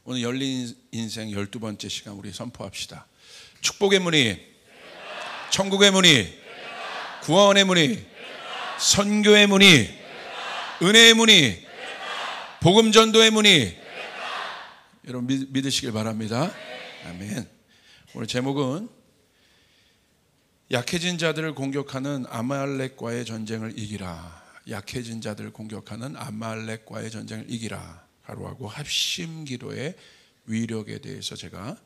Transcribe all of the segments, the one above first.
오늘 열린 인생 12번째 시간 우리 선포합시다. 축복의 문이, 천국의 문이, 구원의 문이, 선교의 문이, 은혜의 문이, 복음 전도의 문이, 여러분 믿으시길 바랍니다. 아멘. 오늘 제목은 약해진 자들을 공격하는 아말렉과의 전쟁을 이기라. 약해진 자들을 공격하는 아말렉과의 전쟁을 이기라. 하루하고 합심기도의 위력에 대해서 제가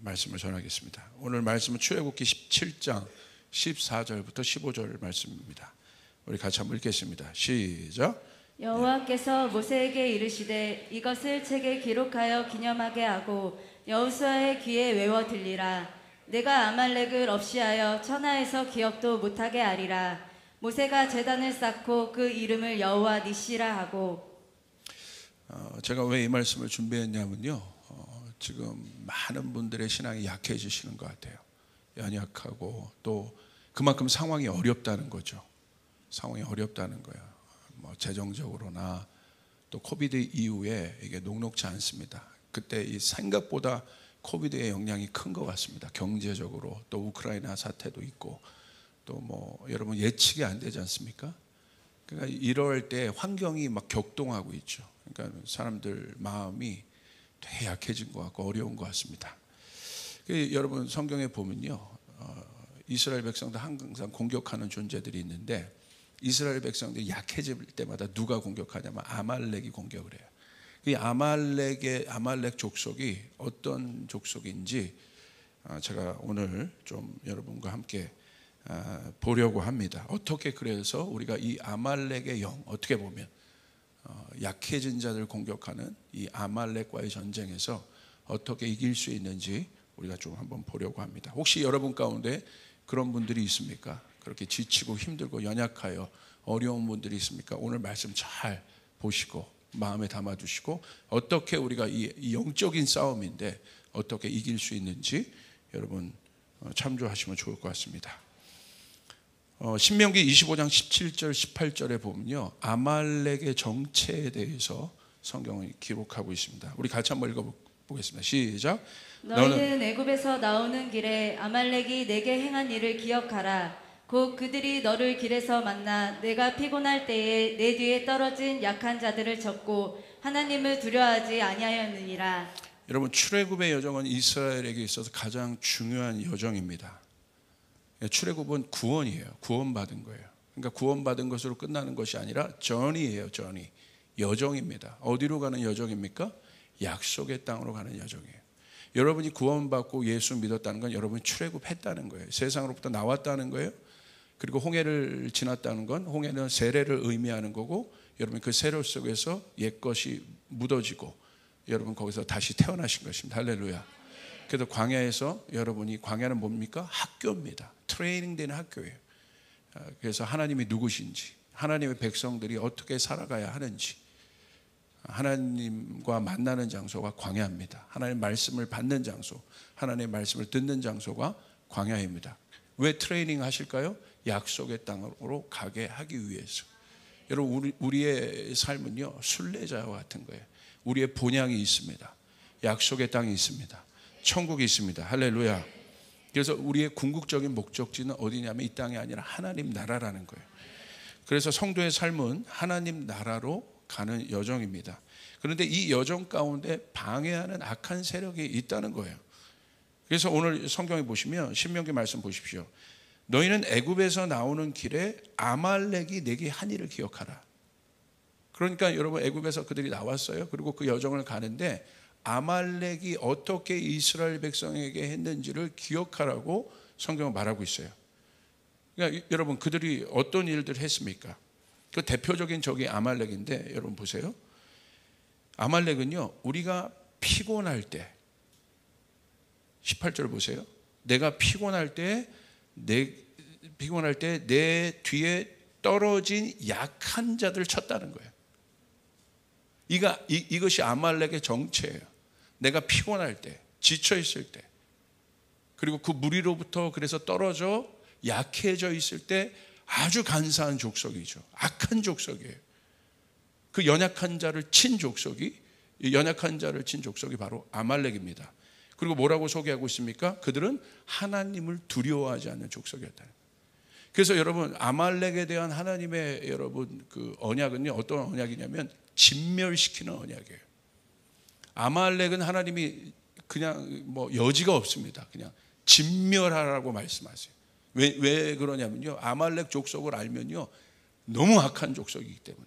말씀을 전하겠습니다. 오늘 말씀은 출애굽기 17장 14절부터 15절 말씀입니다. 우리 같이 한번 읽겠습니다. 시작. 여호와께서 모세에게 이르시되 이것을 책에 기록하여 기념하게 하고 여호수아의 귀에 외워 들리라. 내가 아말렉을 없이하여 천하에서 기억도 못하게 하리라. 모세가 제단을 쌓고 그 이름을 여호와 니시라 하고. 제가 왜 이 말씀을 준비했냐면요, 지금 많은 분들의 신앙이 약해지시는 것 같아요. 연약하고 또 그만큼 상황이 어렵다는 거죠. 상황이 어렵다는 거예요. 뭐 재정적으로나 또 코비드 이후에 이게 녹록지 않습니다. 그때 이 생각보다 코비드의 영향이 큰 것 같습니다. 경제적으로 또 우크라이나 사태도 있고 또 뭐 여러분 예측이 안 되지 않습니까? 그러니까 이럴 때 환경이 막 격동하고 있죠. 그러니까 사람들 마음이 되게 약해진 것 같고 어려운 것 같습니다. 여러분 성경에 보면요, 이스라엘 백성들 항상 공격하는 존재들이 있는데 이스라엘 백성들이 약해질 때마다 누가 공격하냐면 아말렉이 공격을 해요. 이 아말렉 족속이 어떤 족속인지 제가 오늘 좀 여러분과 함께 보려고 합니다. 어떻게 그래서 우리가 이 아말렉의 영, 어떻게 보면 약해진 자들 공격하는 이 아말렉과의 전쟁에서 어떻게 이길 수 있는지 우리가 좀 한번 보려고 합니다. 혹시 여러분 가운데 그런 분들이 있습니까? 그렇게 지치고 힘들고 연약하여 어려운 분들이 있습니까? 오늘 말씀 잘 보시고 마음에 담아두시고 어떻게 우리가 이 영적인 싸움인데 어떻게 이길 수 있는지 여러분 참조하시면 좋을 것 같습니다. 신명기 25장 17절 18절에 보면요, 아말렉의 정체에 대해서 성경이 기록하고 있습니다. 우리 같이 한번 읽어보겠습니다. 시작. 너희는 애굽에서 나오는 길에 아말렉이 내게 행한 일을 기억하라. 곧 그들이 너를 길에서 만나 내가 피곤할 때에 내 뒤에 떨어진 약한 자들을 쳤고 하나님을 두려워하지 아니하였느니라. 여러분 출애굽의 여정은 이스라엘에게 있어서 가장 중요한 여정입니다. 출애굽은 구원이에요. 구원받은 거예요. 그러니까 구원받은 것으로 끝나는 것이 아니라 journey예요. journey. 여정입니다. 어디로 가는 여정입니까? 약속의 땅으로 가는 여정이에요. 여러분이 구원받고 예수 믿었다는 건 여러분이 출애굽했다는 거예요. 세상으로부터 나왔다는 거예요. 그리고 홍해를 지났다는 건 홍해는 세례를 의미하는 거고 여러분 그 세례 속에서 옛것이 묻어지고 여러분 거기서 다시 태어나신 것입니다. 할렐루야. 그래서 광야에서 여러분이 광야는 뭡니까? 학교입니다. 트레이닝 되는 학교예요. 그래서 하나님이 누구신지 하나님의 백성들이 어떻게 살아가야 하는지 하나님과 만나는 장소가 광야입니다. 하나님의 말씀을 받는 장소, 하나님의 말씀을 듣는 장소가 광야입니다. 왜 트레이닝 하실까요? 약속의 땅으로 가게 하기 위해서. 여러분 우리의 삶은요 순례자와 같은 거예요. 우리의 본향이 있습니다. 약속의 땅이 있습니다. 천국이 있습니다. 할렐루야. 그래서 우리의 궁극적인 목적지는 어디냐면 이 땅이 아니라 하나님 나라라는 거예요. 그래서 성도의 삶은 하나님 나라로 가는 여정입니다. 그런데 이 여정 가운데 방해하는 악한 세력이 있다는 거예요. 그래서 오늘 성경에 보시면 신명기 말씀 보십시오. 너희는 애굽에서 나오는 길에 아말렉이 내게 한 일을 기억하라. 그러니까 여러분 애굽에서 그들이 나왔어요. 그리고 그 여정을 가는데 아말렉이 어떻게 이스라엘 백성에게 했는지를 기억하라고 성경은 말하고 있어요. 그러니까 여러분 그들이 어떤 일들을 했습니까? 그 대표적인 적이 아말렉인데 여러분 보세요. 아말렉은요 우리가 피곤할 때 18절 보세요. 내가 피곤할 때 내 뒤에 떨어진 약한 자들 쳤다는 거예요. 이것이 아말렉의 정체예요. 내가 피곤할 때, 지쳐 있을 때, 그리고 그 무리로부터 그래서 떨어져 약해져 있을 때 아주 간사한 족속이죠. 악한 족속이에요. 그 연약한 자를 친 족속이 이 연약한 자를 친 족속이 바로 아말렉입니다. 그리고 뭐라고 소개하고 있습니까? 그들은 하나님을 두려워하지 않는 족속이었다. 그래서 여러분, 아말렉에 대한 하나님의 여러분 그 언약은요, 어떤 언약이냐면 진멸시키는 언약이에요. 아말렉은 하나님이 그냥 뭐 여지가 없습니다. 그냥 진멸하라고 말씀하세요. 왜 그러냐면요, 아말렉 족속을 알면요, 너무 악한 족속이기 때문에.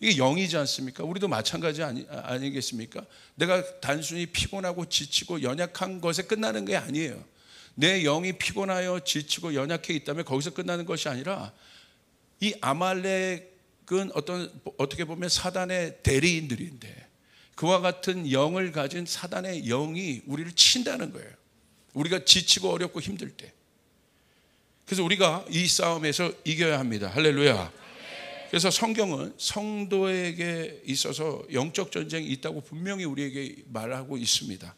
이게 영이지 않습니까? 우리도 마찬가지 아니겠습니까? 내가 단순히 피곤하고 지치고 연약한 것에 끝나는 게 아니에요. 내 영이 피곤하여 지치고 연약해 있다면 거기서 끝나는 것이 아니라, 이 아말렉은 어떻게 보면 사단의 대리인들인데, 그와 같은 영을 가진 사단의 영이 우리를 친다는 거예요. 우리가 지치고 어렵고 힘들 때. 그래서 우리가 이 싸움에서 이겨야 합니다. 할렐루야. 그래서 성경은 성도에게 있어서 영적 전쟁이 있다고 분명히 우리에게 말하고 있습니다.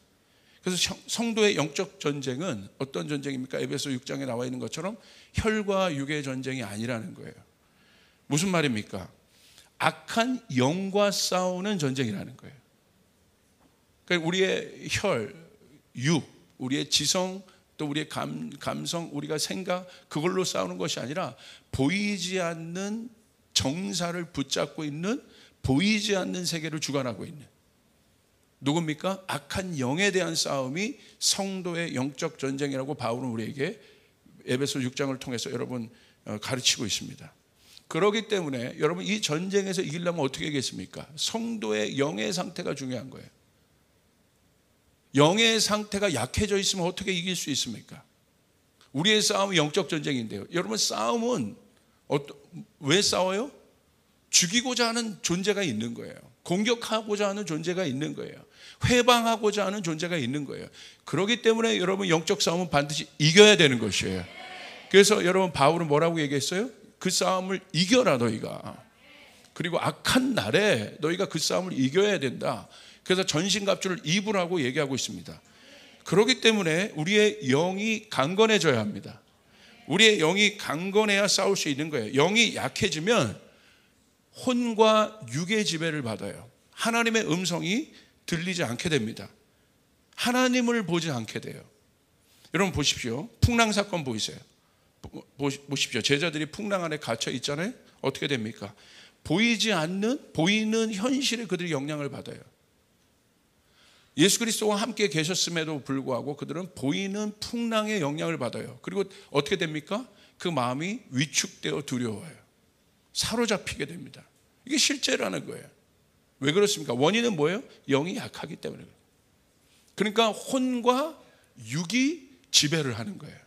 그래서 성도의 영적 전쟁은 어떤 전쟁입니까? 에베소 6장에 나와 있는 것처럼 혈과 육의 전쟁이 아니라는 거예요. 무슨 말입니까? 악한 영과 싸우는 전쟁이라는 거예요. 그러니까 우리의 혈, 육, 우리의 지성, 또 우리의 감성, 우리가 생각, 그걸로 싸우는 것이 아니라 보이지 않는 정사를 붙잡고 있는, 보이지 않는 세계를 주관하고 있는 누굽니까? 악한 영에 대한 싸움이 성도의 영적 전쟁이라고 바울은 우리에게 에베소 6장을 통해서 여러분 가르치고 있습니다. 그렇기 때문에 여러분, 이 전쟁에서 이기려면 어떻게 하겠습니까? 성도의 영의 상태가 중요한 거예요. 영의 상태가 약해져 있으면 어떻게 이길 수 있습니까? 우리의 싸움은 영적 전쟁인데요. 여러분, 싸움은 왜 싸워요? 죽이고자 하는 존재가 있는 거예요. 공격하고자 하는 존재가 있는 거예요. 회방하고자 하는 존재가 있는 거예요. 그렇기 때문에 여러분, 영적 싸움은 반드시 이겨야 되는 것이에요. 그래서 여러분, 바울은 뭐라고 얘기했어요? 그 싸움을 이겨라 너희가. 그리고 악한 날에 너희가 그 싸움을 이겨야 된다. 그래서 전신갑주를 입으라고 얘기하고 있습니다. 그렇기 때문에 우리의 영이 강건해져야 합니다. 우리의 영이 강건해야 싸울 수 있는 거예요. 영이 약해지면 혼과 육의 지배를 받아요. 하나님의 음성이 들리지 않게 됩니다. 하나님을 보지 않게 돼요. 여러분 보십시오. 풍랑 사건 보이세요? 보십시오. 제자들이 풍랑 안에 갇혀 있잖아요. 어떻게 됩니까? 보이는 현실에 그들이 영향을 받아요. 예수 그리스도와 함께 계셨음에도 불구하고 그들은 보이는 풍랑의 영향을 받아요. 그리고 어떻게 됩니까? 그 마음이 위축되어 두려워요. 사로잡히게 됩니다. 이게 실제라는 거예요. 왜 그렇습니까? 원인은 뭐예요? 영이 약하기 때문에. 그러니까 혼과 육이 지배를 하는 거예요.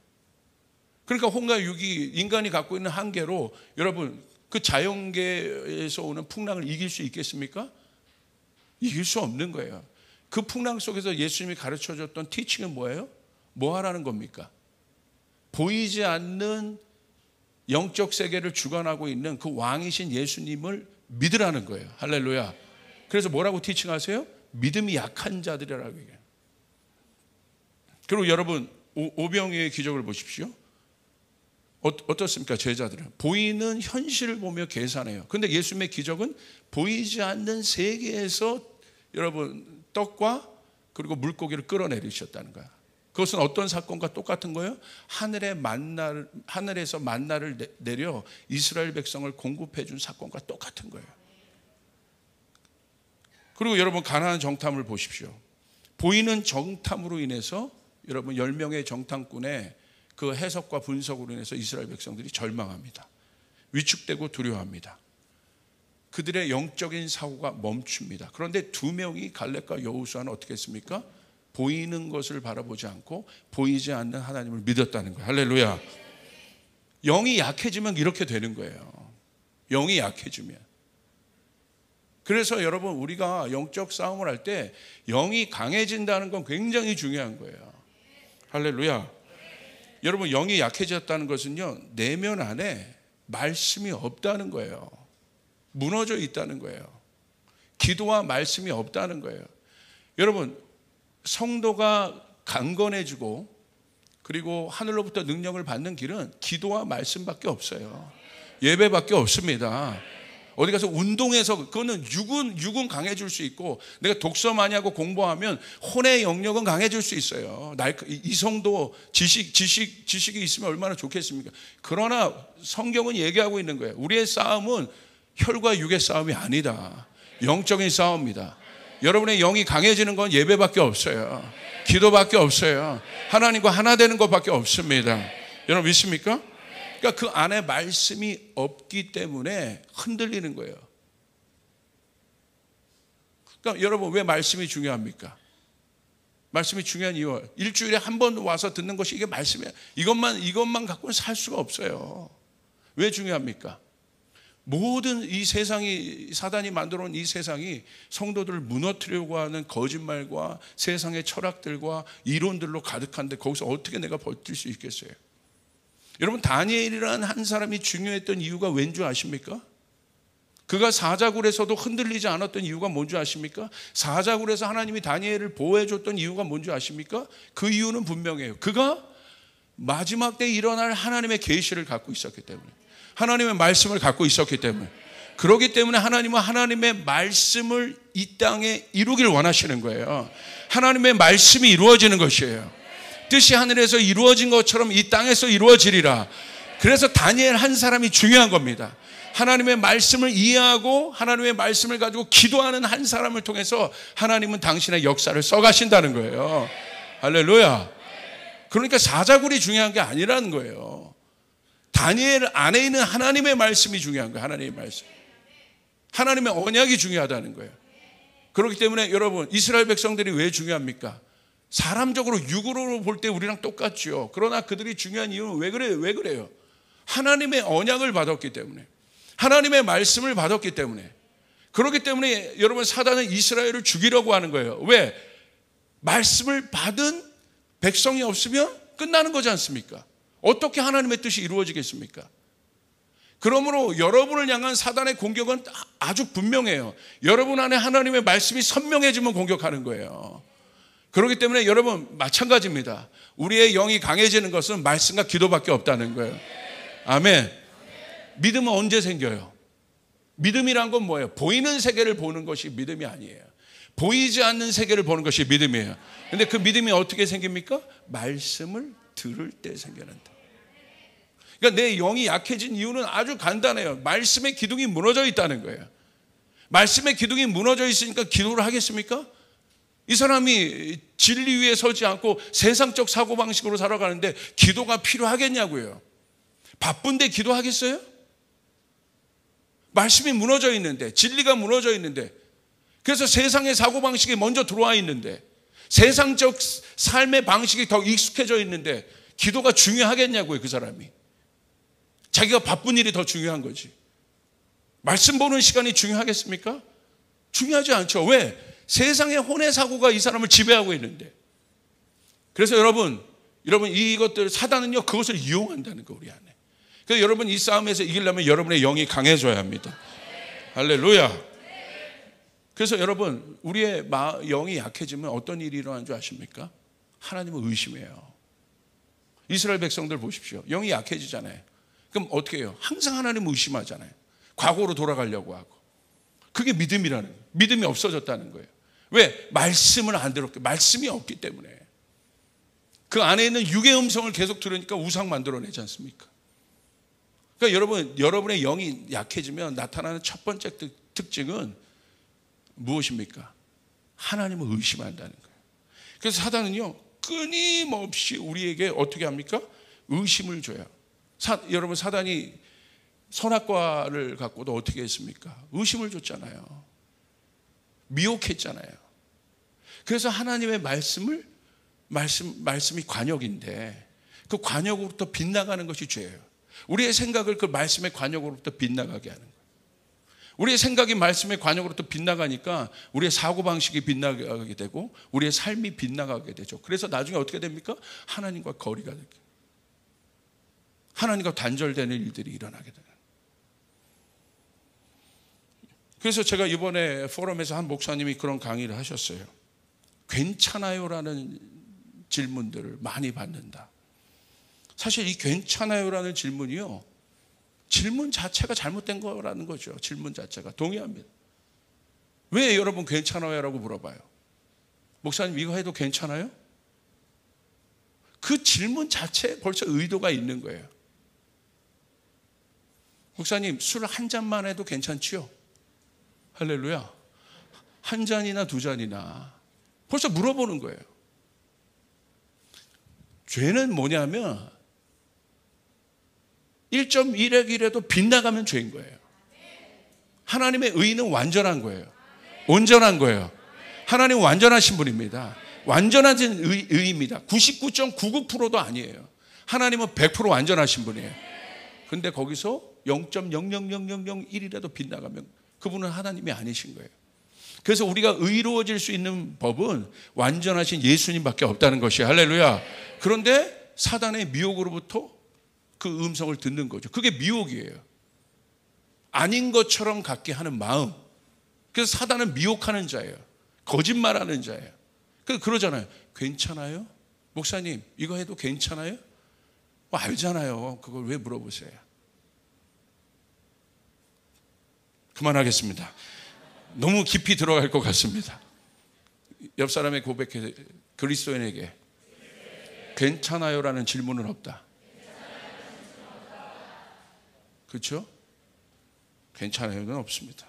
그러니까 혼과 육이 인간이 갖고 있는 한계로 여러분, 그 자연계에서 오는 풍랑을 이길 수 있겠습니까? 이길 수 없는 거예요. 그 풍랑 속에서 예수님이 가르쳐줬던 티칭은 뭐예요? 뭐 하라는 겁니까? 보이지 않는 영적 세계를 주관하고 있는 그 왕이신 예수님을 믿으라는 거예요. 할렐루야. 그래서 뭐라고 티칭하세요? 믿음이 약한 자들이라고 얘기해요. 그리고 여러분, 오병이어의 기적을 보십시오. 어떻습니까? 제자들은 보이는 현실을 보며 계산해요. 그런데 예수님의 기적은 보이지 않는 세계에서 여러분 떡과 그리고 물고기를 끌어내리셨다는 거야. 그것은 어떤 사건과 똑같은 거예요? 하늘에서 만나를 내려 이스라엘 백성을 공급해 준 사건과 똑같은 거예요. 그리고 여러분, 가나안 정탐을 보십시오. 보이는 정탐으로 인해서 여러분 10명의 정탐꾼의 그 해석과 분석으로 인해서 이스라엘 백성들이 절망합니다. 위축되고 두려워합니다. 그들의 영적인 사고가 멈춥니다. 그런데 2명이 갈렙과 여호수아는 어떻게 했습니까? 보이는 것을 바라보지 않고 보이지 않는 하나님을 믿었다는 거예요. 할렐루야. 영이 약해지면 이렇게 되는 거예요. 영이 약해지면. 그래서 여러분, 우리가 영적 싸움을 할 때 영이 강해진다는 건 굉장히 중요한 거예요. 할렐루야. 여러분, 영이 약해졌다는 것은요, 내면 안에 말씀이 없다는 거예요. 무너져 있다는 거예요. 기도와 말씀이 없다는 거예요. 여러분, 성도가 강건해지고 그리고 하늘로부터 능력을 받는 길은 기도와 말씀밖에 없어요. 예배밖에 없습니다. 어디 가서 운동해서 그거는 육은 강해질 수 있고, 내가 독서 많이 하고 공부하면 혼의 영역은 강해질 수 있어요. 이성도 지식이 있으면 얼마나 좋겠습니까? 그러나 성경은 얘기하고 있는 거예요. 우리의 싸움은 혈과 육의 싸움이 아니다. 영적인 싸움입니다. 여러분의 영이 강해지는 건 예배밖에 없어요. 기도밖에 없어요. 하나님과 하나 되는 것밖에 없습니다. 여러분 믿습니까? 그러니까 그 안에 말씀이 없기 때문에 흔들리는 거예요. 그러니까 여러분 왜 말씀이 중요합니까? 말씀이 중요한 이유, 일주일에 한 번 와서 듣는 것이 이게 말씀이에요. 이것만 갖고는 살 수가 없어요. 왜 중요합니까? 모든 이 세상이, 사단이 만들어 놓은 이 세상이 성도들을 무너뜨리려고 하는 거짓말과 세상의 철학들과 이론들로 가득한데 거기서 어떻게 내가 버틸 수 있겠어요? 여러분, 다니엘이라는 한 사람이 중요했던 이유가 왠 줄 아십니까? 그가 사자굴에서도 흔들리지 않았던 이유가 뭔지 아십니까? 사자굴에서 하나님이 다니엘을 보호해 줬던 이유가 뭔지 아십니까? 그 이유는 분명해요. 그가 마지막 때 일어날 하나님의 계시를 갖고 있었기 때문에, 하나님의 말씀을 갖고 있었기 때문에, 그렇기 때문에 하나님은 하나님의 말씀을 이 땅에 이루기를 원하시는 거예요. 하나님의 말씀이 이루어지는 것이에요. 뜻이 하늘에서 이루어진 것처럼 이 땅에서 이루어지리라. 그래서 다니엘 한 사람이 중요한 겁니다. 하나님의 말씀을 이해하고 하나님의 말씀을 가지고 기도하는 한 사람을 통해서 하나님은 당신의 역사를 써가신다는 거예요. 할렐루야. 그러니까 사자굴이 중요한 게 아니라는 거예요. 다니엘 안에 있는 하나님의 말씀이 중요한 거예요. 하나님의 말씀, 하나님의 언약이 중요하다는 거예요. 그렇기 때문에 여러분, 이스라엘 백성들이 왜 중요합니까? 사람적으로 육으로 볼 때 우리랑 똑같죠. 그러나 그들이 중요한 이유는 왜 그래요? 하나님의 언약을 받았기 때문에, 하나님의 말씀을 받았기 때문에. 그렇기 때문에 여러분, 사단은 이스라엘을 죽이려고 하는 거예요. 왜? 말씀을 받은 백성이 없으면 끝나는 거지 않습니까? 어떻게 하나님의 뜻이 이루어지겠습니까? 그러므로 여러분을 향한 사단의 공격은 아주 분명해요. 여러분 안에 하나님의 말씀이 선명해지면 공격하는 거예요. 그렇기 때문에 여러분, 마찬가지입니다. 우리의 영이 강해지는 것은 말씀과 기도밖에 없다는 거예요. 아멘. 믿음은 언제 생겨요? 믿음이란 건 뭐예요? 보이는 세계를 보는 것이 믿음이 아니에요. 보이지 않는 세계를 보는 것이 믿음이에요. 근데 그 믿음이 어떻게 생깁니까? 말씀을 들을 때 생겨난다. 그러니까 내 영이 약해진 이유는 아주 간단해요. 말씀의 기둥이 무너져 있다는 거예요. 말씀의 기둥이 무너져 있으니까 기도를 하겠습니까? 이 사람이 진리 위에 서지 않고 세상적 사고방식으로 살아가는데 기도가 필요하겠냐고요. 바쁜데 기도하겠어요? 말씀이 무너져 있는데, 진리가 무너져 있는데, 그래서 세상의 사고방식이 먼저 들어와 있는데, 세상적 삶의 방식이 더 익숙해져 있는데 기도가 중요하겠냐고요. 그 사람이 자기가 바쁜 일이 더 중요한 거지. 말씀 보는 시간이 중요하겠습니까? 중요하지 않죠. 왜? 세상의 혼의 사고가 이 사람을 지배하고 있는데. 그래서 여러분 이것들, 사단은요 그것을 이용한다는 거, 우리 안에. 그래서 여러분, 이 싸움에서 이기려면 여러분의 영이 강해져야 합니다. 할렐루야. 그래서 여러분, 우리의 영이 약해지면 어떤 일이 일어나는 줄 아십니까? 하나님을 의심해요. 이스라엘 백성들 보십시오. 영이 약해지잖아요. 그럼 어떻게 해요? 항상 하나님을 의심하잖아요. 과거로 돌아가려고 하고. 그게 믿음이라는 거예요. 믿음이 없어졌다는 거예요. 왜? 말씀을 안 들었기, 말씀이 없기 때문에. 그 안에 있는 육의 음성을 계속 들으니까 우상 만들어내지 않습니까? 그러니까 여러분의 영이 약해지면 나타나는 첫 번째 특징은 무엇입니까? 하나님을 의심한다는 거예요. 그래서 사단은요 끊임없이 우리에게 어떻게 합니까? 의심을 줘요. 여러분, 사단이 선악과를 갖고도 어떻게 했습니까? 의심을 줬잖아요. 미혹했잖아요. 그래서 하나님의 말씀이 관역인데, 그 관역으로부터 빗나가는 것이 죄예요. 우리의 생각을 그 말씀의 관역으로부터 빗나가게 하는 거예요. 우리의 생각이 말씀의 관역으로부터 빗나가니까 우리의 사고방식이 빗나가게 되고 우리의 삶이 빗나가게 되죠. 그래서 나중에 어떻게 됩니까? 하나님과 거리가 되게, 하나님과 단절되는 일들이 일어나게 되는. 그래서 제가 이번에 포럼에서 한 목사님이 그런 강의를 하셨어요. 괜찮아요? 라는 질문들을 많이 받는다. 사실 이 괜찮아요? 라는 질문이요, 질문 자체가 잘못된 거라는 거죠. 질문 자체가. 동의합니다. 왜 여러분 괜찮아요? 라고 물어봐요. 목사님 이거 해도 괜찮아요? 그 질문 자체에 벌써 의도가 있는 거예요. 목사님 술 한 잔만 해도 괜찮지요? 할렐루야. 한 잔이나 두 잔이나 벌써 물어보는 거예요. 죄는 뭐냐면 1.1핵이라도 빗나가면 죄인 거예요. 하나님의 의는 완전한 거예요. 온전한 거예요. 하나님은 완전하신 분입니다. 완전하신 의입니다. 99.99%도 아니에요. 하나님은 100% 완전하신 분이에요. 근데 거기서 0.00001이라도 빗나가면 그분은 하나님이 아니신 거예요. 그래서 우리가 의로워질 수 있는 법은 완전하신 예수님밖에 없다는 것이에요. 할렐루야. 그런데 사단의 미혹으로부터 그 음성을 듣는 거죠. 그게 미혹이에요. 아닌 것처럼 갖게 하는 마음. 그래서 사단은 미혹하는 자예요. 거짓말하는 자예요. 그러잖아요. 괜찮아요? 목사님 이거 해도 괜찮아요? 알잖아요. 그걸 왜 물어보세요? 그만하겠습니다. 너무 깊이 들어갈 것 같습니다. 옆 사람의 고백해. 그리스도인에게 괜찮아요라는 질문은 없다. 그렇죠? 괜찮아요는 없습니다.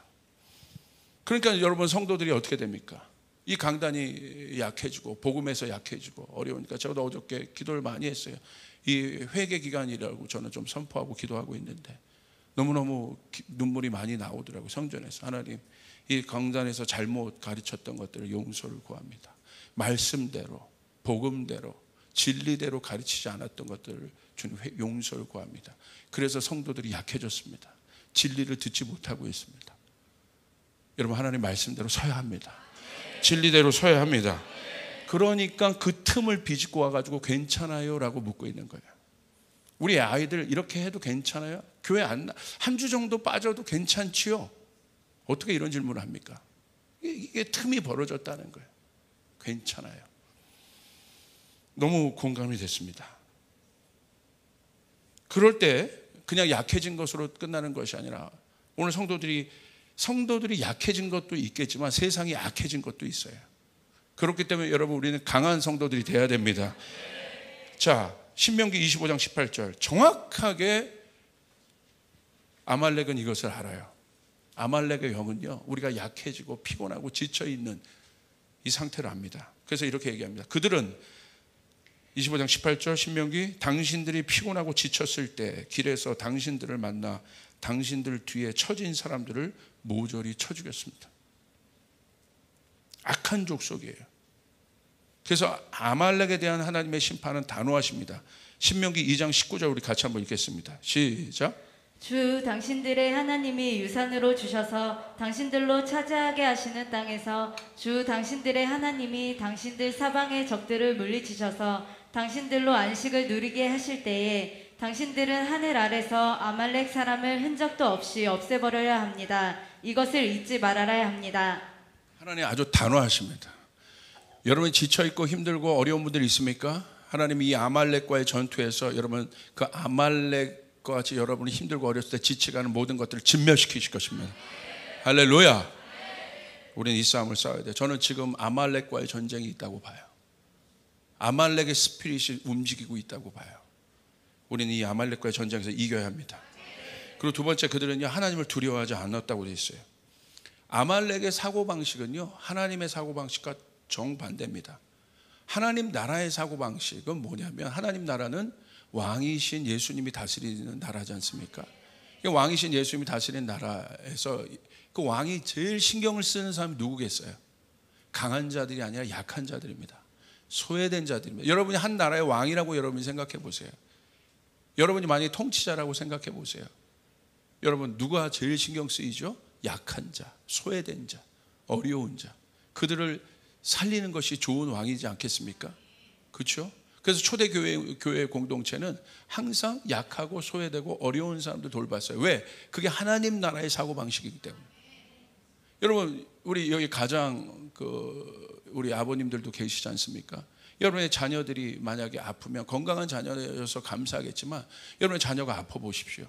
그러니까 여러분 성도들이 어떻게 됩니까? 이 강단이 약해지고 복음에서 약해지고 어려우니까 저도 어저께 기도를 많이 했어요. 이 회개 기간이라고 저는 좀 선포하고 기도하고 있는데 너무너무 눈물이 많이 나오더라고요. 성전에서. 하나님 이 강단에서 잘못 가르쳤던 것들을 용서를 구합니다. 말씀대로 복음대로 진리대로 가르치지 않았던 것들을 주님 용서를 구합니다. 그래서 성도들이 약해졌습니다. 진리를 듣지 못하고 있습니다. 여러분 하나님 말씀대로 서야 합니다. 진리대로 서야 합니다. 그러니까 그 틈을 비집고 와가지고 괜찮아요? 라고 묻고 있는 거예요. 우리 아이들 이렇게 해도 괜찮아요? 교회 한 주 정도 빠져도 괜찮지요? 어떻게 이런 질문을 합니까? 이게 틈이 벌어졌다는 거예요. 괜찮아요. 너무 공감이 됐습니다. 그럴 때 그냥 약해진 것으로 끝나는 것이 아니라 오늘 성도들이 약해진 것도 있겠지만 세상이 약해진 것도 있어요. 그렇기 때문에 여러분 우리는 강한 성도들이 돼야 됩니다. 자, 신명기 25장 18절 정확하게 아말렉은 이것을 알아요. 아말렉의 영은요 우리가 약해지고 피곤하고 지쳐있는 이 상태를 압니다. 그래서 이렇게 얘기합니다. 그들은 25장 18절 신명기 당신들이 피곤하고 지쳤을 때 길에서 당신들을 만나 당신들 뒤에 처진 사람들을 모조리 쳐 죽였습니다. 악한 족속이에요. 그래서 아말렉에 대한 하나님의 심판은 단호하십니다. 신명기 2장 19절 우리 같이 한번 읽겠습니다. 시작. 주 당신들의 하나님이 유산으로 주셔서 당신들로 차지하게 하시는 땅에서 주 당신들의 하나님이 당신들 사방의 적들을 물리치셔서 당신들로 안식을 누리게 하실 때에 당신들은 하늘 아래서 아말렉 사람을 흔적도 없이 없애버려야 합니다. 이것을 잊지 말아야 합니다. 하나님 아주 단호하십니다. 여러분 지쳐있고 힘들고 어려운 분들이 있습니까? 하나님이 이 아말렉과의 전투에서 여러분 그 아말렉과 같이 여러분이 힘들고 어렸을 때 지쳐가는 모든 것들을 진멸시키실 것입니다. 할렐루야. 우리는 이 싸움을 싸워야 돼요. 저는 지금 아말렉과의 전쟁이 있다고 봐요. 아말렉의 스피릿이 움직이고 있다고 봐요. 우리는 이 아말렉과의 전쟁에서 이겨야 합니다. 그리고 두 번째 그들은요 하나님을 두려워하지 않았다고 되어 있어요. 아말렉의 사고방식은요 하나님의 사고방식과 정반대입니다. 하나님 나라의 사고방식은 뭐냐면 하나님 나라는 왕이신 예수님이 다스리는 나라지 않습니까? 왕이신 예수님이 다스리는 나라에서 그 왕이 제일 신경을 쓰는 사람이 누구겠어요? 강한 자들이 아니라 약한 자들입니다. 소외된 자들입니다. 여러분이 한 나라의 왕이라고 여러분이 생각해 보세요. 여러분이 만약에 통치자라고 생각해 보세요. 여러분 누가 제일 신경 쓰이죠? 약한 자, 소외된 자, 어려운 자. 그들을 살리는 것이 좋은 왕이지 않겠습니까? 그렇죠? 그래서 초대교회 공동체는 항상 약하고 소외되고 어려운 사람들 돌봤어요. 왜? 그게 하나님 나라의 사고방식이기 때문에. 여러분 우리 여기 가장 우리 아버님들도 계시지 않습니까? 여러분의 자녀들이 만약에 아프면 건강한 자녀여서 감사하겠지만 여러분의 자녀가 아파 보십시오.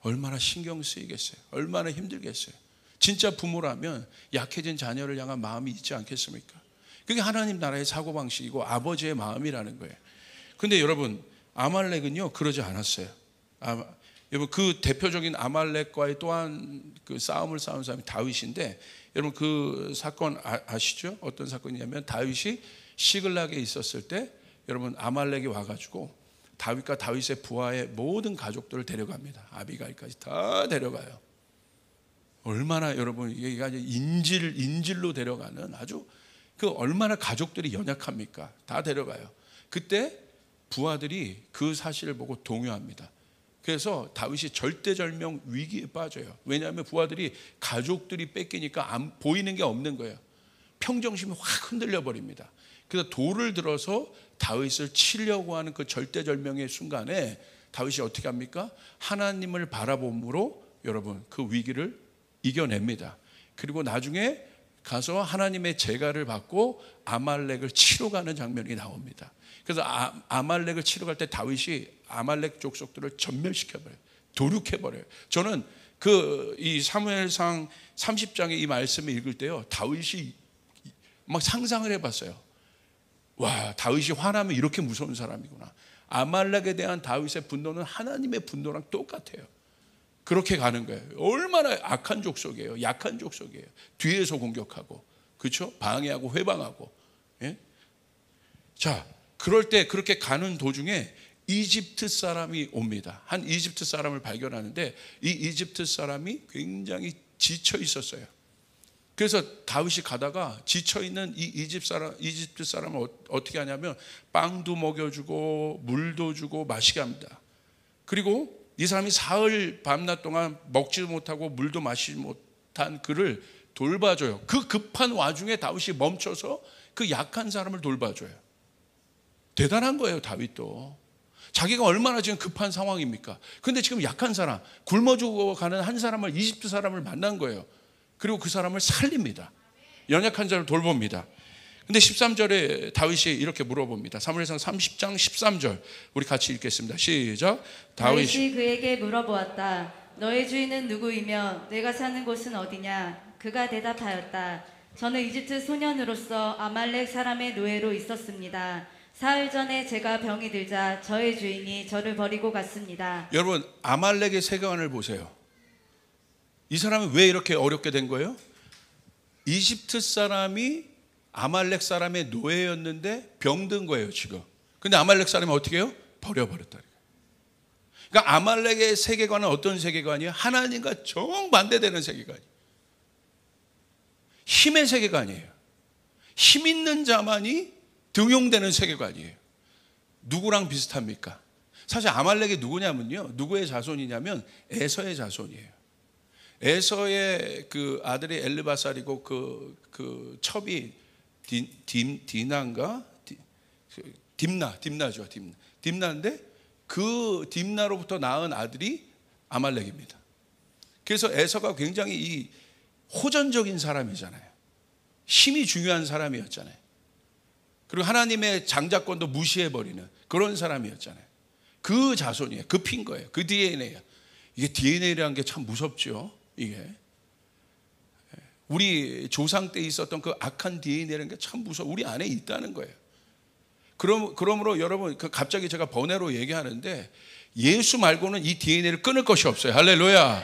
얼마나 신경 쓰이겠어요? 얼마나 힘들겠어요? 진짜 부모라면 약해진 자녀를 향한 마음이 있지 않겠습니까? 그게 하나님 나라의 사고방식이고 아버지의 마음이라는 거예요. 근데 여러분, 아말렉은요 그러지 않았어요. 여러분, 그 대표적인 아말렉과의 또한 그 싸움을 싸운 사람이 다윗인데, 여러분 그 사건 아시죠? 어떤 사건이냐면, 다윗이 시글락에 있었을 때 여러분 아말렉이 와가지고 다윗과 다윗의 부하의 모든 가족들을 데려갑니다. 아비가일까지 다 데려가요. 얼마나 여러분 이게 아주 인질로 데려가는, 아주 그 얼마나 가족들이 연약합니까? 다 데려가요. 그때 부하들이 그 사실을 보고 동요합니다. 그래서 다윗이 절대절명 위기에 빠져요. 왜냐하면 부하들이 가족들이 뺏기니까 보이는 게 없는 거예요. 평정심이 확 흔들려 버립니다. 그래서 돌을 들어서 다윗을 치려고 하는 그 절대절명의 순간에 다윗이 어떻게 합니까? 하나님을 바라봄으로 여러분 그 위기를 이겨냅니다. 그리고 나중에 가서 하나님의 제가를 받고 아말렉을 치러 가는 장면이 나옵니다. 그래서 아말렉을 치러 갈 때 다윗이 아말렉 족속들을 전멸시켜버려요. 도륙해버려요. 저는 이 사무엘상 30장의 이 말씀을 읽을 때요, 다윗이 막 상상을 해봤어요. 와, 다윗이 화나면 이렇게 무서운 사람이구나. 아말렉에 대한 다윗의 분노는 하나님의 분노랑 똑같아요. 그렇게 가는 거예요. 얼마나 악한 족속이에요. 약한 족속이에요. 뒤에서 공격하고, 그렇죠? 방해하고 회방하고. 예? 자, 그럴 때 그렇게 가는 도중에 이집트 사람이 옵니다. 한 이집트 사람을 발견하는데, 이 이집트 사람이 굉장히 지쳐 있었어요. 그래서 다윗이 가다가 지쳐있는 이 이집트 사람을 어떻게 하냐면 빵도 먹여주고 물도 주고 마시게 합니다. 그리고 이 사람이 사흘 밤낮 동안 먹지도 못하고 물도 마시지 못한 그를 돌봐줘요. 그 급한 와중에 다윗이 멈춰서 그 약한 사람을 돌봐줘요. 대단한 거예요. 다윗도 자기가 얼마나 지금 급한 상황입니까? 근데 지금 약한 사람, 굶어 죽어가는 한 사람을, 이집트 사람을 만난 거예요. 그리고 그 사람을 살립니다. 연약한 자를 돌봅니다. 근데 13절에 다윗이 이렇게 물어봅니다. 사무엘상 30장 13절 우리 같이 읽겠습니다. 시작. 다윗이 그에게 물어보았다. 너의 주인은 누구이며 내가 사는 곳은 어디냐? 그가 대답하였다. 저는 이집트 소년으로서 아말렉 사람의 노예로 있었습니다. 사흘 전에 제가 병이 들자 저의 주인이 저를 버리고 갔습니다. 여러분, 아말렉의 세계관을 보세요. 이 사람이 왜 이렇게 어렵게 된 거예요? 이집트 사람이 아말렉 사람의 노예였는데 병든 거예요 지금. 근데 아말렉 사람이 어떻게 해요? 버려버렸다. 그러니까 아말렉의 세계관은 어떤 세계관이에요? 하나님과 정반대되는 세계관이에요. 힘의 세계관이에요. 힘 있는 자만이 등용되는 세계관이에요. 누구랑 비슷합니까? 사실 아말렉이 누구냐면요, 누구의 자손이냐면 에서의 자손이에요. 에서의 그 아들이 엘르바살이고 그 첩이 디나인가? 딥나죠. 딥나인데 그 딥나로부터 낳은 아들이 아말렉입니다. 그래서 에서가 굉장히 이 호전적인 사람이잖아요. 힘이 중요한 사람이었잖아요. 그리고 하나님의 장자권도 무시해버리는 그런 사람이었잖아요. 그 자손이에요. 그 핀 거예요. 그 DNA예요. 이게 DNA라는 게 참 무섭죠. 이게 우리 조상 때 있었던 그 악한 DNA라는 게 참 무서워. 우리 안에 있다는 거예요. 그러므로 여러분, 갑자기 제가 번외로 얘기하는데 예수 말고는 이 DNA를 끊을 것이 없어요. 할렐루야.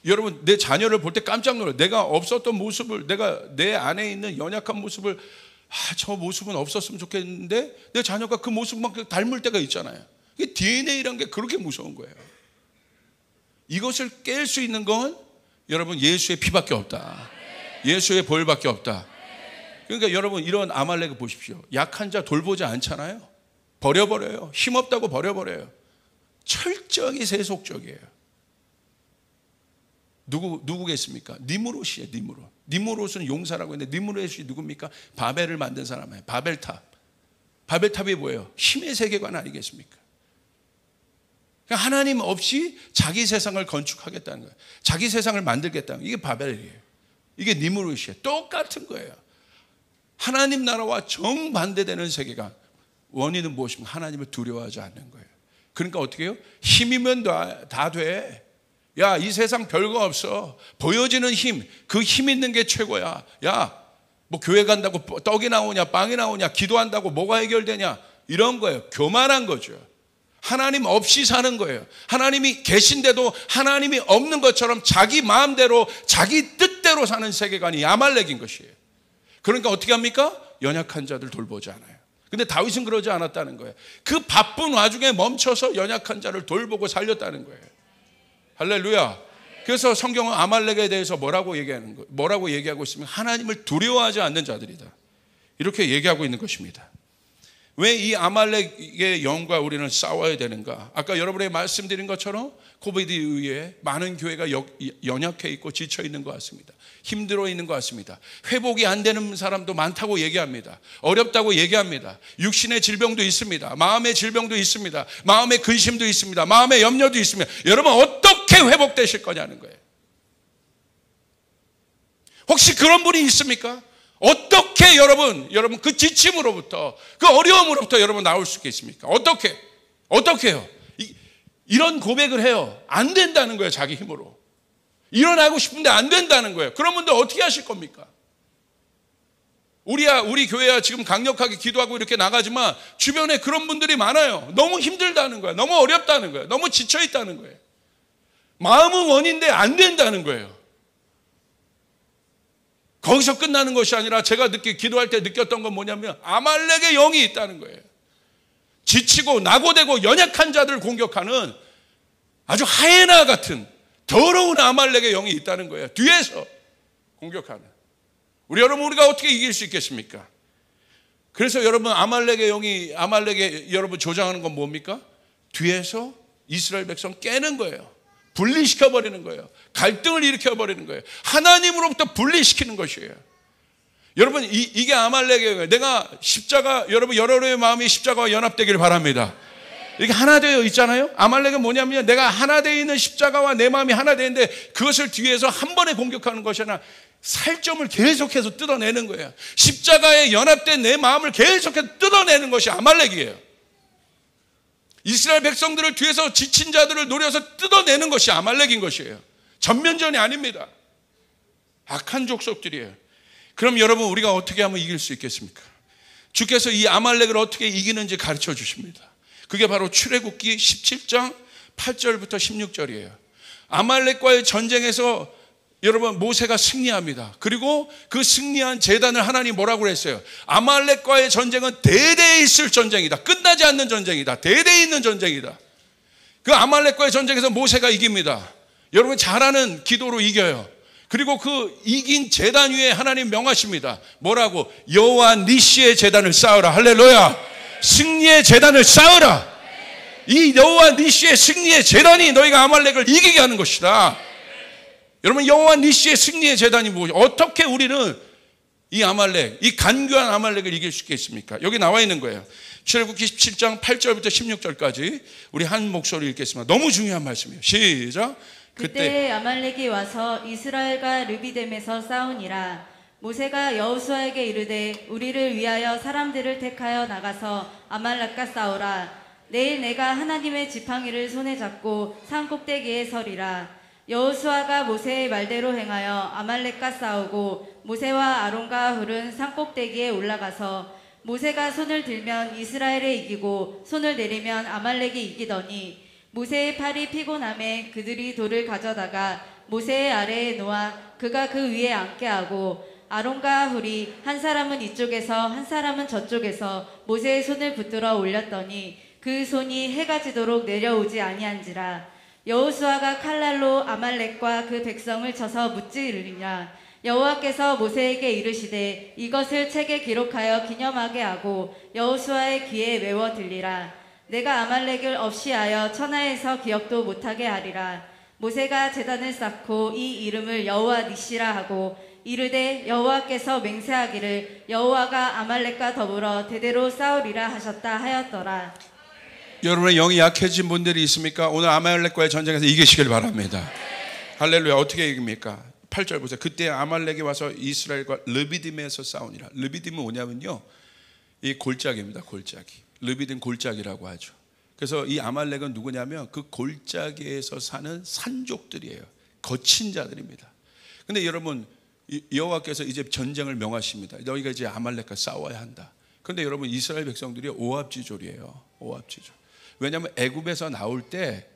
여러분, 내 자녀를 볼 때 깜짝 놀라요. 내가 없었던 모습을, 내가 내 안에 있는 연약한 모습을, 저 모습은 없었으면 좋겠는데 내 자녀가 그 모습만 닮을 때가 있잖아요. 이게 DNA라는 게 그렇게 무서운 거예요. 이것을 깰 수 있는 건 여러분 예수의 피밖에 없다. 예수의 보혈밖에 없다. 그러니까 여러분, 이런 아말렉을 보십시오. 약한 자 돌보지 않잖아요. 버려버려요. 힘없다고 버려버려요. 철저하게 세속적이에요. 누구겠습니까? 니므롯이에요. 니므롯은 용사라고 했는데 니므롯이 누굽니까? 바벨을 만든 사람이에요. 바벨탑이 뭐예요? 힘의 세계관 아니겠습니까? 그러니까 하나님 없이 자기 세상을 건축하겠다는 거예요. 자기 세상을 만들겠다는 거예요. 이게 바벨이에요. 이게 니므롯이에요. 똑같은 거예요. 하나님 나라와 정반대되는 세계관. 원인은 무엇입니까? 하나님을 두려워하지 않는 거예요. 그러니까 어떻게 해요? 힘이면 다 돼. 야, 이 세상 별거 없어. 보여지는 힘, 그 힘 있는 게 최고야. 야, 뭐 교회 간다고 떡이 나오냐, 빵이 나오냐, 기도한다고 뭐가 해결되냐, 이런 거예요. 교만한 거죠. 하나님 없이 사는 거예요. 하나님이 계신데도 하나님이 없는 것처럼 자기 마음대로 자기 뜻대로 사는 세계관이 아말렉인 것이에요. 그러니까 어떻게 합니까? 연약한 자들 돌보지 않아요. 근데 다윗은 그러지 않았다는 거예요. 그 바쁜 와중에 멈춰서 연약한 자를 돌보고 살렸다는 거예요. 할렐루야. 그래서 성경은 아말렉에 대해서 뭐라고 얘기하고 있으면 하나님을 두려워하지 않는 자들이다, 이렇게 얘기하고 있는 것입니다. 왜 이 아말렉의 영과 우리는 싸워야 되는가? 아까 여러분에게 말씀드린 것처럼 코비드에 의해 많은 교회가 연약해 있고 지쳐 있는 것 같습니다. 힘들어 있는 것 같습니다. 회복이 안 되는 사람도 많다고 얘기합니다. 어렵다고 얘기합니다. 육신의 질병도 있습니다. 마음의 질병도 있습니다. 마음의 근심도 있습니다. 마음의 염려도 있습니다. 여러분, 어떻게 회복되실 거냐는 거예요. 혹시 그런 분이 있습니까? 어떻게 여러분 그 지침으로부터, 그 어려움으로부터 여러분 나올 수 있겠습니까? 어떻게요? 이런 고백을 해요. 안 된다는 거예요. 자기 힘으로 일어나고 싶은데 안 된다는 거예요. 그런 분들 어떻게 하실 겁니까? 우리 교회야 지금 강력하게 기도하고 이렇게 나가지만 주변에 그런 분들이 많아요. 너무 힘들다는 거예요. 너무 어렵다는 거예요. 너무 지쳐 있다는 거예요. 마음은 원인데 안 된다는 거예요. 거기서 끝나는 것이 아니라 제가 기도할 때 느꼈던 건 뭐냐면 아말렉의 영이 있다는 거예요. 지치고 낙오되고 연약한 자들을 공격하는 아주 하이에나 같은 더러운 아말렉의 영이 있다는 거예요. 뒤에서 공격하는. 우리가 어떻게 이길 수 있겠습니까? 그래서 여러분, 아말렉의 여러분 조장하는 건 뭡니까? 뒤에서 이스라엘 백성 깨는 거예요. 분리시켜버리는 거예요. 갈등을 일으켜버리는 거예요. 하나님으로부터 분리시키는 것이에요. 여러분, 이게 아말렉이에요. 내가 십자가, 여러분의 마음이 십자가와 연합되기를 바랍니다. 이게 하나 되어 있잖아요. 아말렉은 뭐냐면 내가 하나 되어 있는 십자가와 내 마음이 하나 되어 있는데 그것을 뒤에서 한 번에 공격하는 것이 아니라 살점을 계속해서 뜯어내는 거예요. 십자가에 연합된 내 마음을 계속해서 뜯어내는 것이 아말렉이에요. 이스라엘 백성들을 뒤에서 지친 자들을 노려서 뜯어내는 것이 아말렉인 것이에요. 전면전이 아닙니다. 악한 족속들이에요. 그럼 여러분, 우리가 어떻게 하면 이길 수 있겠습니까? 주께서 이 아말렉을 어떻게 이기는지 가르쳐 주십니다. 그게 바로 출애굽기 17장 8절부터 16절이에요. 아말렉과의 전쟁에서 여러분, 모세가 승리합니다. 그리고 그 승리한 제단을 하나님 뭐라고 그랬어요? 아말렉과의 전쟁은 대대에 있을 전쟁이다. 끝나지 않는 전쟁이다. 대대에 있는 전쟁이다. 그 아말렉과의 전쟁에서 모세가 이깁니다. 여러분, 잘하는 기도로 이겨요. 그리고 그 이긴 제단 위에 하나님 명하십니다. 뭐라고? 여호와 니시의 제단을 쌓으라. 할렐루야. 승리의 제단을 쌓으라. 이 여호와 니시의 승리의 제단이 너희가 아말렉을 이기게 하는 것이다. 여러분, 여호와 니시의 승리의 제단이 무엇이죠? 어떻게 우리는 이 아말렉, 이 간교한 아말렉을 이길 수 있겠습니까? 여기 나와 있는 거예요. 출애굽기 17장 8절부터 16절까지 우리 한 목소리 읽겠습니다. 너무 중요한 말씀이에요. 시작. 그때 아말렉이 와서 이스라엘과 르비뎀에서 싸우니라. 모세가 여호수아에게 이르되 우리를 위하여 사람들을 택하여 나가서 아말렉과 싸우라. 내일 내가 하나님의 지팡이를 손에 잡고 산 꼭대기에 서리라. 여호수아가 모세의 말대로 행하여 아말렉과 싸우고 모세와 아론과 훌은 산 꼭대기에 올라가서 모세가 손을 들면 이스라엘에 이기고 손을 내리면 아말렉이 이기더니 모세의 팔이 피곤함에 그들이 돌을 가져다가 모세의 아래에 놓아 그가 그 위에 앉게 하고 아론과 훌이 한 사람은 이쪽에서 한 사람은 저쪽에서 모세의 손을 붙들어 올렸더니 그 손이 해가 지도록 내려오지 아니한지라. 여호수아가 칼날로 아말렉과 그 백성을 쳐서 무찌르리냐. 여호와께서 모세에게 이르시되 이것을 책에 기록하여 기념하게 하고 여호수아의 귀에 외워 들리라. 내가 아말렉을 없이하여 천하에서 기억도 못하게 하리라. 모세가 제단을 쌓고 이 이름을 여호와 니시라 하고 이르되 여호와께서 맹세하기를 여호와가 아말렉과 더불어 대대로 싸우리라 하셨다 하였더라. 여러분의 영이 약해진 분들이 있습니까? 오늘 아말렉과의 전쟁에서 이기시길 바랍니다. 할렐루야. 어떻게 이깁니까? 8절 보세요. 그때 아말렉이 와서 이스라엘과 르비딤에서 싸우니라. 르비딤은 뭐냐면요, 이 골짜기입니다. 골짜기. 르비딤 골짜기라고 하죠. 그래서 이 아말렉은 누구냐면 그 골짜기에서 사는 산족들이에요. 거친 자들입니다. 근데 여러분, 여호와께서 이제 전쟁을 명하십니다. 너희가 이제 아말렉과 싸워야 한다. 그런데 여러분, 이스라엘 백성들이 오합지졸이에요. 오합지졸. 왜냐하면 애굽에서 나올 때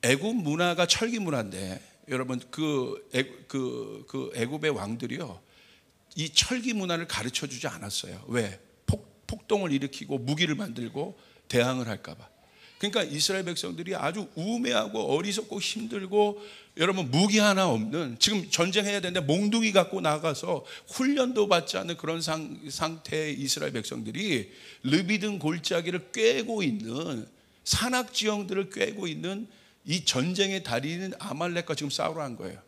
애굽 문화가 철기 문화인데, 여러분 그 애굽의 왕들이요, 이 철기 문화를 가르쳐 주지 않았어요. 왜? 폭동을 일으키고 무기를 만들고 대항을 할까봐. 그러니까 이스라엘 백성들이 아주 우매하고 어리석고 힘들고, 여러분 무기 하나 없는, 지금 전쟁해야 되는데 몽둥이 갖고 나가서 훈련도 받지 않는 그런 상태의 이스라엘 백성들이 르비든 골짜기를 꿰고 있는, 산악지형들을 꿰고 있는 이 전쟁의 달인은 아말렉과 지금 싸우러 한 거예요.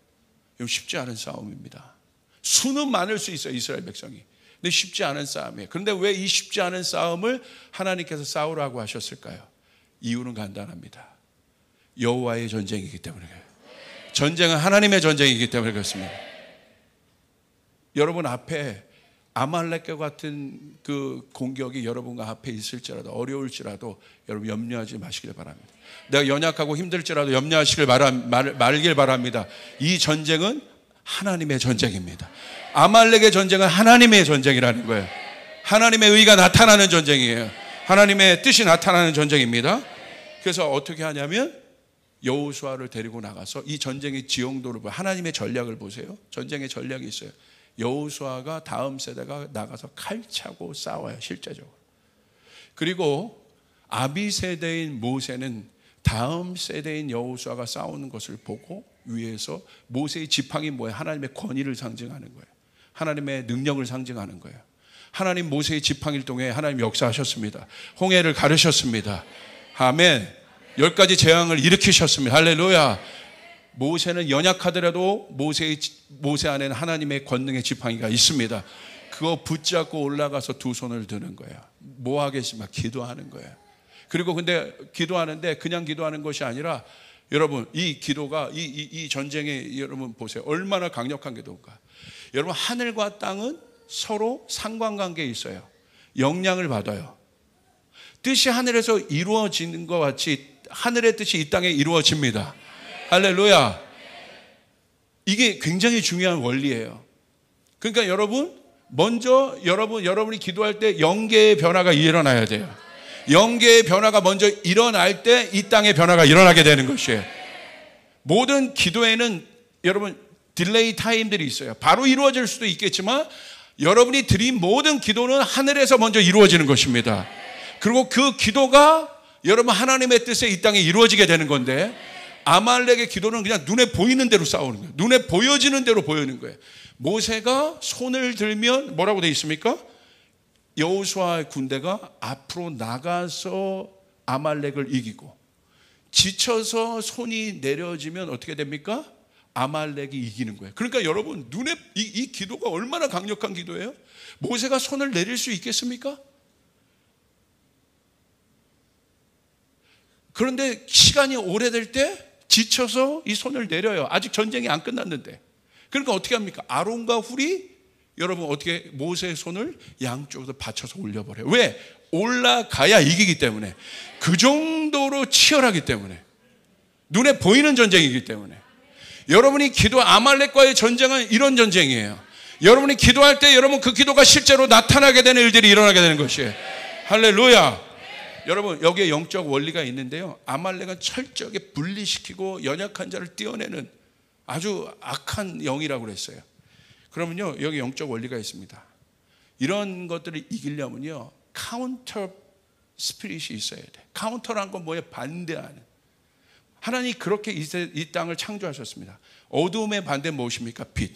이거 쉽지 않은 싸움입니다. 수는 많을 수 있어요, 이스라엘 백성이. 근데 쉽지 않은 싸움이에요. 그런데 왜 이 쉽지 않은 싸움을 하나님께서 싸우라고 하셨을까요? 이유는 간단합니다. 여호와의 전쟁이기 때문에 그래요. 전쟁은 하나님의 전쟁이기 때문에 그렇습니다. 여러분 앞에 아말렉과 같은 그 공격이 여러분과 앞에 있을지라도, 어려울지라도 여러분 염려하지 마시길 바랍니다. 내가 연약하고 힘들지라도 염려하시길 말길 바랍니다. 이 전쟁은 하나님의 전쟁입니다. 아말렉의 전쟁은 하나님의 전쟁이라는 거예요. 하나님의 의가 나타나는 전쟁이에요. 하나님의 뜻이 나타나는 전쟁입니다. 그래서 어떻게 하냐면 여호수아를 데리고 나가서 이 전쟁의 지형도를 보세요. 하나님의 전략을 보세요. 전쟁의 전략이 있어요. 여호수아가 다음 세대가 나가서 칼 차고 싸워요, 실제적으로. 그리고 아비 세대인 모세는 다음 세대인 여호수아가 싸우는 것을 보고 위에서 모세의 지팡이 뭐예요? 하나님의 권위를 상징하는 거예요. 하나님의 능력을 상징하는 거예요. 하나님 모세의 지팡이를 통해 하나님 역사하셨습니다. 홍해를 가르셨습니다. 아멘. 10가지 재앙을 일으키셨습니다. 할렐루야. 모세는 연약하더라도 모세 안에는 하나님의 권능의 지팡이가 있습니다. 그거 붙잡고 올라가서 두 손을 드는 거예요. 뭐 하겠습니까? 기도하는 거예요. 그리고 근데 기도하는데 그냥 기도하는 것이 아니라, 여러분 이 기도가 이 전쟁에 여러분 보세요. 얼마나 강력한 기도인가. 여러분 하늘과 땅은 서로 상관관계에 있어요. 영향을 받아요. 뜻이 하늘에서 이루어지는 것 같이 하늘의 뜻이 이 땅에 이루어집니다. 할렐루야. 이게 굉장히 중요한 원리예요. 그러니까 여러분 먼저 여러분이 기도할 때 영계의 변화가 일어나야 돼요. 영계의 변화가 먼저 일어날 때 이 땅의 변화가 일어나게 되는 것이에요. 모든 기도에는 여러분 딜레이 타임들이 있어요. 바로 이루어질 수도 있겠지만 여러분이 드린 모든 기도는 하늘에서 먼저 이루어지는 것입니다. 그리고 그 기도가 여러분 하나님의 뜻에 이 땅에 이루어지게 되는 건데, 아말렉의 기도는 그냥 눈에 보이는 대로 싸우는 거예요. 눈에 보여지는 대로 보이는 거예요. 모세가 손을 들면 뭐라고 되어 있습니까? 여호수아의 군대가 앞으로 나가서 아말렉을 이기고, 지쳐서 손이 내려지면 어떻게 됩니까? 아말렉이 이기는 거예요. 그러니까 여러분 눈에 이 기도가 얼마나 강력한 기도예요? 모세가 손을 내릴 수 있겠습니까? 그런데 시간이 오래될 때 지쳐서 이 손을 내려요. 아직 전쟁이 안 끝났는데. 그러니까 어떻게 합니까? 아론과 훌이 여러분 어떻게 모세의 손을 양쪽으로 받쳐서 올려버려요. 왜? 올라가야 이기기 때문에. 그 정도로 치열하기 때문에. 눈에 보이는 전쟁이기 때문에. 여러분이 아말렉과의 전쟁은 이런 전쟁이에요. 여러분이 기도할 때 여러분 그 기도가 실제로 나타나게 되는 일들이 일어나게 되는 것이에요. 할렐루야. 여러분 여기에 영적 원리가 있는데요, 아말렉은 철저하게 분리시키고 연약한 자를 떼어내는 아주 악한 영이라고 그랬어요. 그러면요 여기 영적 원리가 있습니다. 이런 것들을 이기려면요 카운터 스피릿이 있어야 돼. 카운터란 건 뭐예요? 반대하는. 하나님이 그렇게 이 땅을 창조하셨습니다. 어두움의 반대는 무엇입니까? 빛.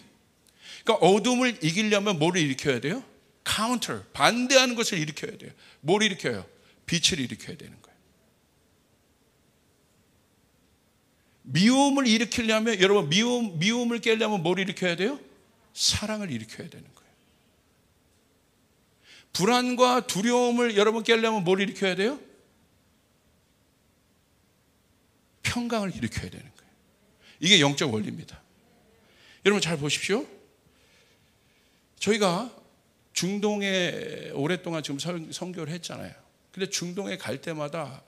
그러니까 어두움을 이기려면 뭐를 일으켜야 돼요? 카운터, 반대하는 것을 일으켜야 돼요. 뭘 일으켜요? 빛을 일으켜야 되는 거예요. 미움을 일으키려면, 여러분 미움을 깨려면 뭘 일으켜야 돼요? 사랑을 일으켜야 되는 거예요. 불안과 두려움을 여러분 깨려면 뭘 일으켜야 돼요? 평강을 일으켜야 되는 거예요. 이게 영적 원리입니다. 여러분 잘 보십시오. 저희가 중동에 오랫동안 지금 선교를 했잖아요. 근데 중동에 갈 때마다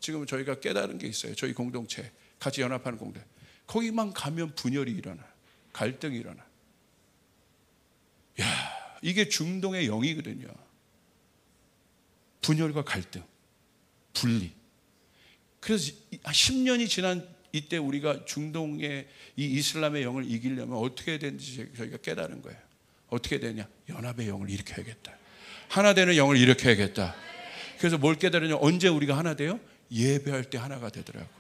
지금 저희가 깨달은 게 있어요. 저희 공동체 같이 연합하는 공동체. 거기만 가면 분열이 일어나, 갈등이 일어나. 야, 이게 중동의 영이거든요. 분열과 갈등, 분리. 그래서 10년이 지난 이때 우리가 중동의 이 이슬람의 영을 이기려면 어떻게 해야 되는지 저희가 깨달은 거예요. 어떻게 되냐? 연합의 영을 일으켜야겠다. 하나 되는 영을 일으켜야겠다. 그래서 뭘 깨달으냐? 언제 우리가 하나 돼요? 예배할 때 하나가 되더라고요.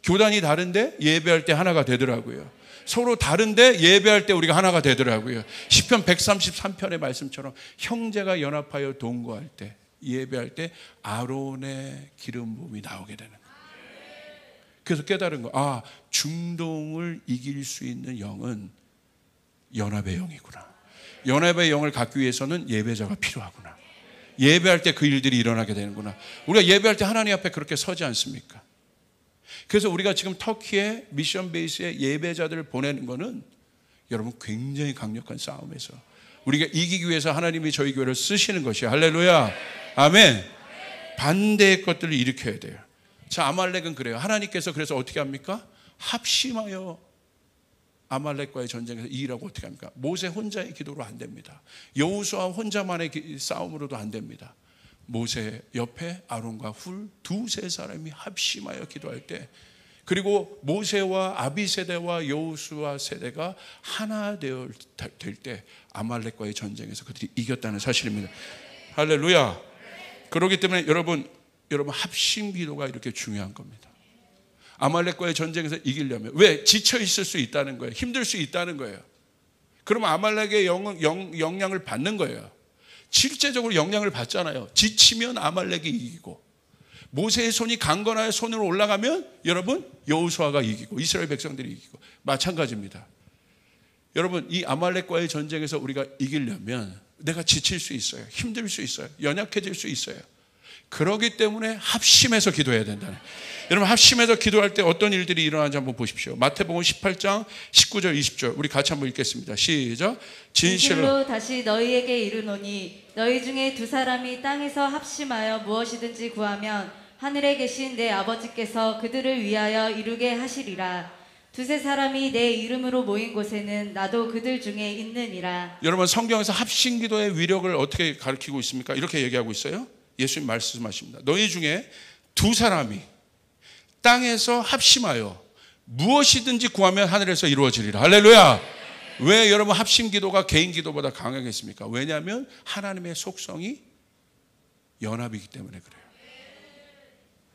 교단이 다른데 예배할 때 하나가 되더라고요. 서로 다른데 예배할 때 우리가 하나가 되더라고요. 시편 133편의 말씀처럼 형제가 연합하여 동거할 때, 예배할 때 아론의 기름 부음이 나오게 되는 거예요. 그래서 깨달은 거, 아, 중동을 이길 수 있는 영은 연합의 영이구나. 연합의 영을 갖기 위해서는 예배자가 필요하구나. 예배할 때 그 일들이 일어나게 되는구나. 우리가 예배할 때 하나님 앞에 그렇게 서지 않습니까? 그래서 우리가 지금 터키에 미션 베이스에 예배자들을 보내는 거는 여러분 굉장히 강력한 싸움에서 우리가 이기기 위해서 하나님이 저희 교회를 쓰시는 것이에요. 할렐루야. 아멘. 반대의 것들을 일으켜야 돼요. 자, 아말렉은 그래요. 하나님께서 그래서 어떻게 합니까? 합심하여 아말렉과의 전쟁에서 이기라고 어떻게 합니까? 모세 혼자의 기도로 안 됩니다. 여호수아 혼자만의 싸움으로도 안 됩니다. 모세 옆에 아론과 훌 두세 사람이 합심하여 기도할 때, 그리고 모세와 아비 세대와 여호수아 세대가 하나 될 때 아말렉과의 전쟁에서 그들이 이겼다는 사실입니다. 할렐루야. 그렇기 때문에 여러분 합심 기도가 이렇게 중요한 겁니다. 아말렉과의 전쟁에서 이기려면, 왜? 지쳐 있을 수 있다는 거예요. 힘들 수 있다는 거예요. 그러면 아말렉의 영향을 받는 거예요. 실제적으로 영향을 받잖아요. 지치면 아말렉이 이기고, 모세의 손이 강건하여 손으로 올라가면 여러분 여호수아가 이기고 이스라엘 백성들이 이기고, 마찬가지입니다. 여러분 이 아말렉과의 전쟁에서 우리가 이기려면 내가 지칠 수 있어요. 힘들 수 있어요. 연약해질 수 있어요. 그렇기 때문에 합심해서 기도해야 된다는. 여러분 합심해서 기도할 때 어떤 일들이 일어나는지 한번 보십시오. 마태복음 18장 19절 20절 우리 같이 한번 읽겠습니다. 시작. 진실로 다시 너희에게 이르노니 너희 중에 두 사람이 땅에서 합심하여 무엇이든지 구하면 하늘에 계신 내 아버지께서 그들을 위하여 이루게 하시리라. 두세 사람이 내 이름으로 모인 곳에는 나도 그들 중에 있느니라. 여러분 성경에서 합심 기도의 위력을 어떻게 가르치고 있습니까? 이렇게 얘기하고 있어요. 예수님 말씀하십니다. 너희 중에 두 사람이 땅에서 합심하여 무엇이든지 구하면 하늘에서 이루어지리라. 할렐루야. 왜 여러분 합심 기도가 개인 기도보다 강하겠습니까? 왜냐하면 하나님의 속성이 연합이기 때문에 그래요.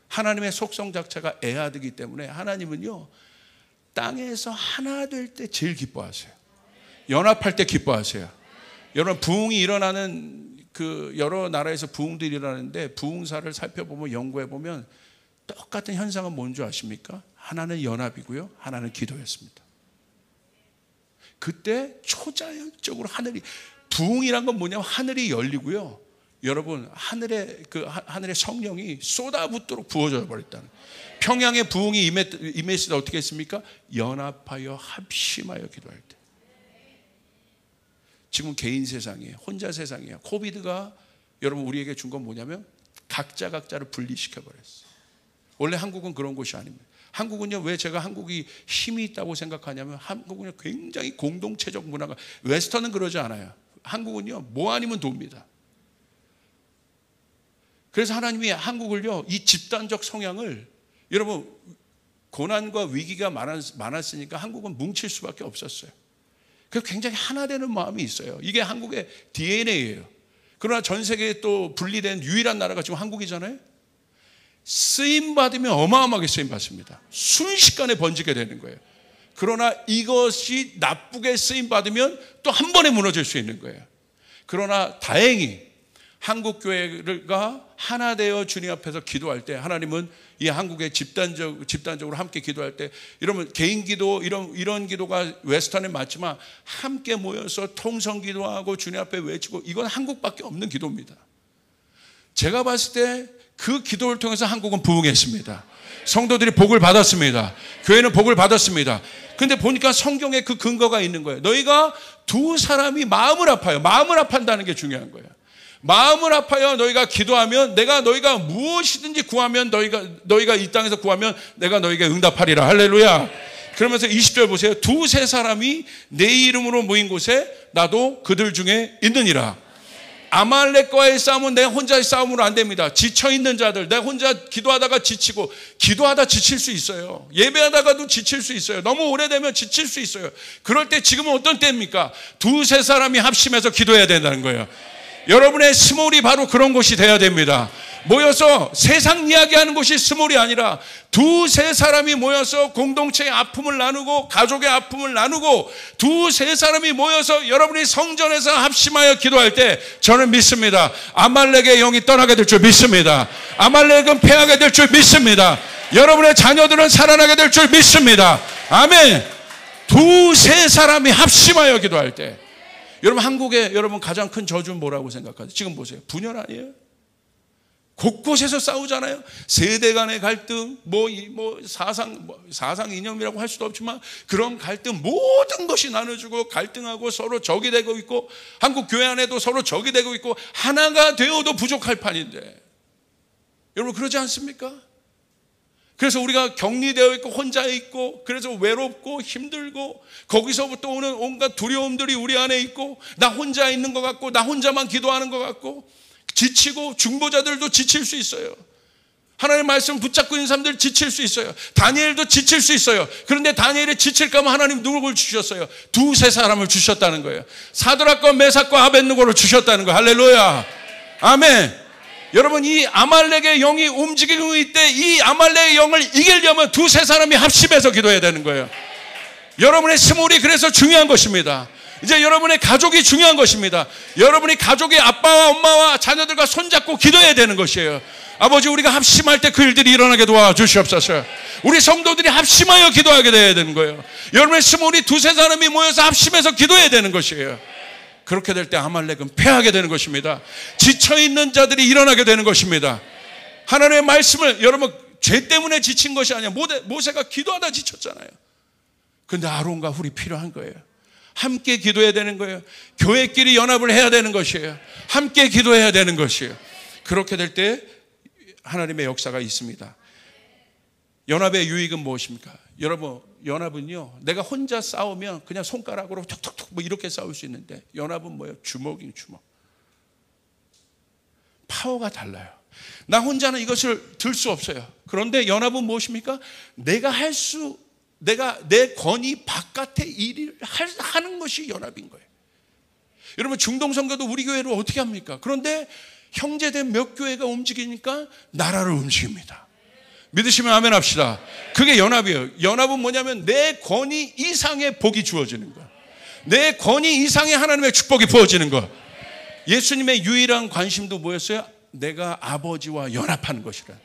하나님의 속성 자체가 애아드이기 때문에 하나님은요 땅에서 하나 될 때 제일 기뻐하세요. 연합할 때 기뻐하세요. 여러분 부흥이 일어나는 그 여러 나라에서 부흥들이 일어나는데 부흥사를 살펴보면 연구해보면 똑같은 현상은 뭔지 아십니까? 하나는 연합이고요, 하나는 기도였습니다. 그때 초자연적으로 하늘이, 부흥이란 건 뭐냐면 하늘이 열리고요, 여러분 하늘의 성령이 쏟아붓도록 부어져 버렸다는. 평양의 부흥이 임했을 때 어떻게 했습니까? 연합하여 합심하여 기도할 때. 지금 개인 세상이에요. 혼자 세상이에요. 코비드가 여러분 우리에게 준 건 뭐냐면 각자를 분리시켜 버렸어요. 원래 한국은 그런 곳이 아닙니다. 한국은요, 왜 제가 한국이 힘이 있다고 생각하냐면 한국은요 굉장히 공동체적 문화가, 웨스턴은 그러지 않아요. 한국은요 뭐 아니면 돕니다. 그래서 하나님이 한국을요 이 집단적 성향을, 여러분 고난과 위기가 많았으니까 한국은 뭉칠 수밖에 없었어요. 그래서 굉장히 하나 되는 마음이 있어요. 이게 한국의 DNA예요. 그러나 전 세계에 또 분리된 유일한 나라가 지금 한국이잖아요. 쓰임 받으면 어마어마하게 쓰임 받습니다. 순식간에 번지게 되는 거예요. 그러나 이것이 나쁘게 쓰임 받으면 또 한 번에 무너질 수 있는 거예요. 그러나 다행히 한국 교회가 하나 되어 주님 앞에서 기도할 때 하나님은 이 한국의 집단적으로 함께 기도할 때, 여러분 개인 기도 이런 기도가 웨스턴에 맞지만 함께 모여서 통성 기도하고 주님 앞에 외치고, 이건 한국밖에 없는 기도입니다. 제가 봤을 때 그 기도를 통해서 한국은 부흥했습니다. 성도들이 복을 받았습니다. 교회는 복을 받았습니다. 근데 보니까 성경에 그 근거가 있는 거예요. 너희가 두 사람이 마음을 아파요. 마음을 아파한다는 게 중요한 거예요. 마음을 아파요. 너희가 기도하면 내가 너희가 무엇이든지 구하면 너희가 이 땅에서 구하면 내가 너희에게 응답하리라. 할렐루야. 그러면서 20절 보세요. 두세 사람이 내 이름으로 모인 곳에 나도 그들 중에 있느니라. 아말렉과의 싸움은 내 혼자의 싸움으로 안 됩니다. 지쳐있는 자들, 내 혼자 기도하다가 지치고, 기도하다 지칠 수 있어요. 예배하다가도 지칠 수 있어요. 너무 오래되면 지칠 수 있어요. 그럴 때 지금은 어떤 때입니까? 두세 사람이 합심해서 기도해야 된다는 거예요. 여러분의 스몰이 바로 그런 곳이 돼야 됩니다. 모여서 세상 이야기하는 곳이 스몰이 아니라 두세 사람이 모여서 공동체의 아픔을 나누고 가족의 아픔을 나누고 두세 사람이 모여서 여러분이 성전에서 합심하여 기도할 때 저는 믿습니다. 아말렉의 영이 떠나게 될 줄 믿습니다. 아말렉은 패하게 될 줄 믿습니다. 여러분의 자녀들은 살아나게 될 줄 믿습니다. 아멘. 두세 사람이 합심하여 기도할 때 여러분, 한국의 여러분 가장 큰 저주는 뭐라고 생각하세요? 지금 보세요. 분열 아니에요? 곳곳에서 싸우잖아요. 세대 간의 갈등, 사상 이념이라고 할 수도 없지만 그런 갈등, 모든 것이 나눠주고 갈등하고 서로 적이 되고 있고, 한국 교회 안에도 서로 적이 되고 있고, 하나가 되어도 부족할 판인데 여러분 그러지 않습니까? 그래서 우리가 격리되어 있고 혼자 있고, 그래서 외롭고 힘들고, 거기서부터 오는 온갖 두려움들이 우리 안에 있고, 나 혼자 있는 것 같고, 나 혼자만 기도하는 것 같고, 지치고, 중보자들도 지칠 수 있어요. 하나님의 말씀 붙잡고 있는 사람들 지칠 수 있어요. 다니엘도 지칠 수 있어요. 그런데 다니엘이 지칠까 봐 하나님 누구를 주셨어요? 두세 사람을 주셨다는 거예요. 사드락과 메삭과 아벳느고를 주셨다는 거예요. 할렐루야. 아멘. 여러분, 이 아말렉의 영이 움직이고 있을 때 이 아말렉의 영을 이기려면 두세 사람이 합심해서 기도해야 되는 거예요. 여러분의 스몰이 그래서 중요한 것입니다. 이제 여러분의 가족이 중요한 것입니다. 여러분이 가족의 아빠와 엄마와 자녀들과 손잡고 기도해야 되는 것이에요. 아버지, 우리가 합심할 때 그 일들이 일어나게 도와주시옵소서. 우리 성도들이 합심하여 기도하게 돼야 되는 거예요. 여러분의 스몰이 두세 사람이 모여서 합심해서 기도해야 되는 것이에요. 그렇게 될 때 아말렉은 패하게 되는 것입니다. 지쳐있는 자들이 일어나게 되는 것입니다. 하나님의 말씀을, 여러분 죄 때문에 지친 것이 아니야. 모세가 기도하다 지쳤잖아요. 그런데 아론과 훌이 필요한 거예요. 함께 기도해야 되는 거예요. 교회끼리 연합을 해야 되는 것이에요. 함께 기도해야 되는 것이에요. 그렇게 될 때 하나님의 역사가 있습니다. 연합의 유익은 무엇입니까? 여러분, 연합은요, 내가 혼자 싸우면 그냥 손가락으로 툭툭툭 이렇게 싸울 수 있는데, 연합은 뭐예요? 주먹이 주먹. 파워가 달라요. 나 혼자는 이것을 들 수 없어요. 그런데 연합은 무엇입니까? 내가 내 권위 바깥의 일을 하는 것이 연합인 거예요. 여러분, 중동선교도 우리 교회로 어떻게 합니까? 그런데 형제된 몇 교회가 움직이니까 나라를 움직입니다. 믿으시면 아멘 합시다. 그게 연합이에요. 연합은 뭐냐면 내 권위 이상의 복이 주어지는 거야. 내 권위 이상의 하나님의 축복이 부어지는 거. 예수님의 유일한 관심도 뭐였어요? 내가 아버지와 연합하는 것이라.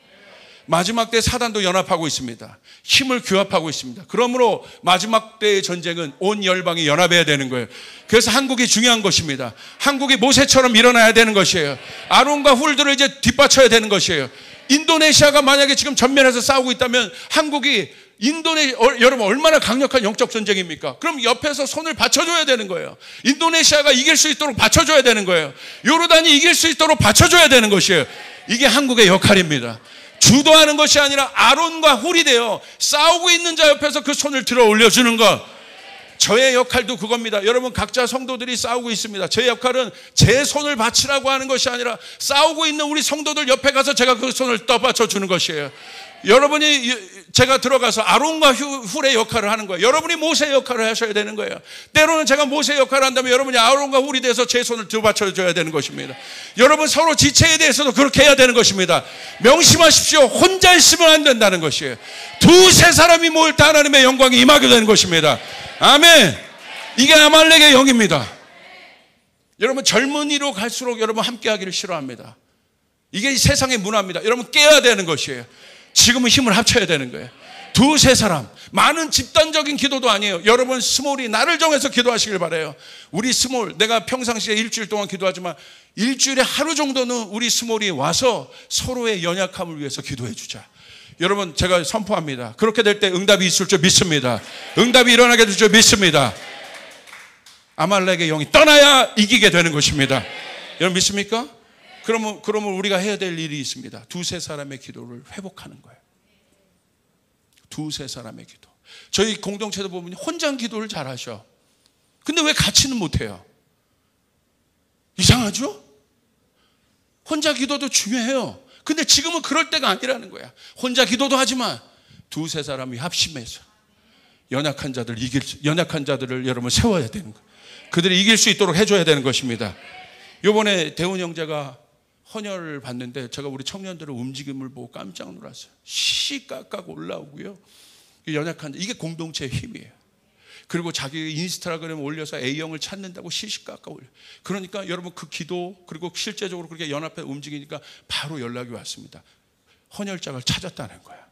마지막 때 사단도 연합하고 있습니다. 힘을 규합하고 있습니다. 그러므로 마지막 때의 전쟁은 온 열방이 연합해야 되는 거예요. 그래서 한국이 중요한 것입니다. 한국이 모세처럼 일어나야 되는 것이에요. 아론과 훌들을 이제 뒷받쳐야 되는 것이에요. 인도네시아가 만약에 지금 전면에서 싸우고 있다면 한국이 여러분 얼마나 강력한 영적 전쟁입니까? 그럼 옆에서 손을 받쳐줘야 되는 거예요. 인도네시아가 이길 수 있도록 받쳐줘야 되는 거예요. 요르단이 이길 수 있도록 받쳐줘야 되는 것이에요. 이게 한국의 역할입니다. 주도하는 것이 아니라 아론과 훌이 되어 싸우고 있는 자 옆에서 그 손을 들어 올려주는 것. 저의 역할도 그겁니다. 여러분, 각자 성도들이 싸우고 있습니다. 제 역할은 제 손을 받치라고 하는 것이 아니라 싸우고 있는 우리 성도들 옆에 가서 제가 그 손을 떠받쳐 주는 것이에요. 여러분이, 제가 들어가서 아론과 훌의 역할을 하는 거예요. 여러분이 모세의 역할을 하셔야 되는 거예요. 때로는 제가 모세의 역할을 한다면 여러분이 아론과 훌이 돼서 제 손을 들받쳐 줘야 되는 것입니다. 여러분 서로 지체에 대해서도 그렇게 해야 되는 것입니다. 명심하십시오. 혼자 있으면 안 된다는 것이에요. 두세 사람이 모일 때 하나님의 영광이 임하게 되는 것입니다. 아멘. 이게 아말렉의 영입니다. 여러분, 젊은이로 갈수록 여러분 함께 하기를 싫어합니다. 이게 세상의 문화입니다. 여러분, 깨어야 되는 것이에요. 지금은 힘을 합쳐야 되는 거예요. 두세 사람, 많은 집단적인 기도도 아니에요. 여러분 스몰이 나를 정해서 기도하시길 바라요. 우리 스몰, 내가 평상시에 일주일 동안 기도하지만 일주일에 하루 정도는 우리 스몰이 와서 서로의 연약함을 위해서 기도해 주자. 여러분 제가 선포합니다. 그렇게 될 때 응답이 있을 줄 믿습니다. 응답이 일어나게 될 줄 믿습니다. 아말렉의 영이 떠나야 이기게 되는 것입니다. 여러분 믿습니까? 그러면 우리가 해야 될 일이 있습니다. 두세 사람의 기도를 회복하는 거예요. 두세 사람의 기도. 저희 공동체도 보면 혼자 기도를 잘하셔. 근데 왜 같이는 못해요? 이상하죠? 혼자 기도도 중요해요. 근데 지금은 그럴 때가 아니라는 거야. 혼자 기도도 하지만 두세 사람이 합심해서 연약한 자들을 여러분 세워야 되는 거예요. 그들이 이길 수 있도록 해줘야 되는 것입니다. 이번에 대훈 형제가 헌혈을 받는데 제가 우리 청년들의 움직임을 보고 깜짝 놀랐어요. 시시깍깍 올라오고요. 연약한 자, 이게 공동체의 힘이에요. 그리고 자기 인스타그램 올려서 A형을 찾는다고 시시깍깍 올려. 그러니까 여러분 그 기도 그리고 실제적으로 그렇게 연합해 움직이니까 바로 연락이 왔습니다. 헌혈장을 찾았다는 거야.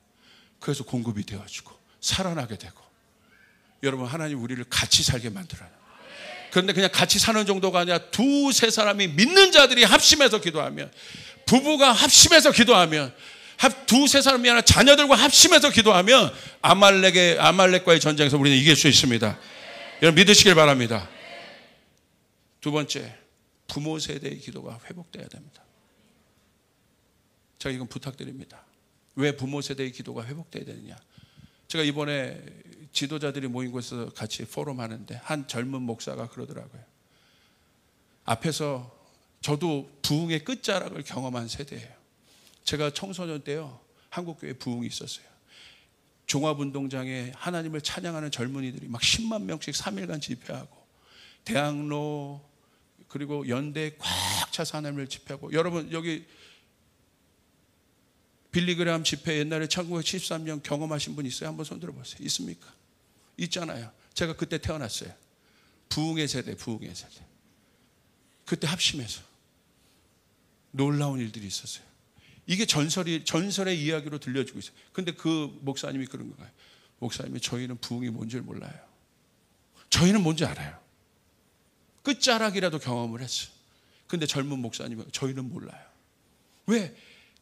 그래서 공급이 되어지고 살아나게 되고. 여러분 하나님 우리를 같이 살게 만들어요. 그런데 그냥 같이 사는 정도가 아니라 두세 사람이 믿는 자들이 합심해서 기도하면, 부부가 합심해서 기도하면, 두세 사람이 아니라 자녀들과 합심해서 기도하면 아말렉과의 전쟁에서 우리는 이길 수 있습니다. 여러분 믿으시길 바랍니다. 두 번째, 부모 세대의 기도가 회복돼야 됩니다. 제가 이건 부탁드립니다. 왜 부모 세대의 기도가 회복돼야 되느냐? 제가 이번에 지도자들이 모인 곳에서 같이 포럼 하는데 한 젊은 목사가 그러더라고요. 앞에서 저도 부흥의 끝자락을 경험한 세대예요. 제가 청소년 때요, 한국교회 부흥이 있었어요. 종합운동장에 하나님을 찬양하는 젊은이들이 막 10만 명씩 3일간 집회하고, 대학로 그리고 연대 꽉 차서 하나님을 집회하고. 여러분 여기 빌리그람 집회 옛날에 1973년 경험하신 분 있어요? 한번 손 들어보세요. 있습니까? 있잖아요. 제가 그때 태어났어요. 부흥의 세대. 그때 합심해서 놀라운 일들이 있었어요. 이게 전설의 이야기로 들려주고 있어요. 근데 그 목사님이 그런 거예요. 목사님이 저희는 부흥이 뭔지 몰라요. 저희는 뭔지 알아요. 끝자락이라도 경험을 했어요. 근데 젊은 목사님이 저희는 몰라요. 왜?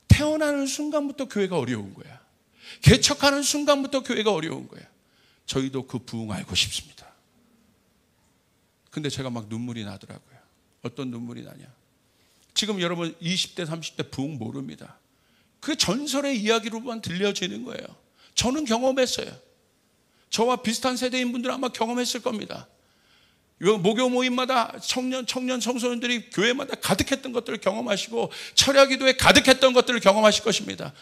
태어나는 순간부터 교회가 어려운 거야. 개척하는 순간부터 교회가 어려운 거야. 저희도 그 부흥 알고 싶습니다. 근데 제가 막 눈물이 나더라고요. 어떤 눈물이 나냐? 지금 여러분 20대 30대 부흥 모릅니다. 그 전설의 이야기로만 들려지는 거예요. 저는 경험했어요. 저와 비슷한 세대인 분들은 아마 경험했을 겁니다. 목요 모임마다 청년 청소년들이 교회마다 가득했던 것들을 경험하시고, 철야기도에 가득했던 것들을 경험하실 것입니다.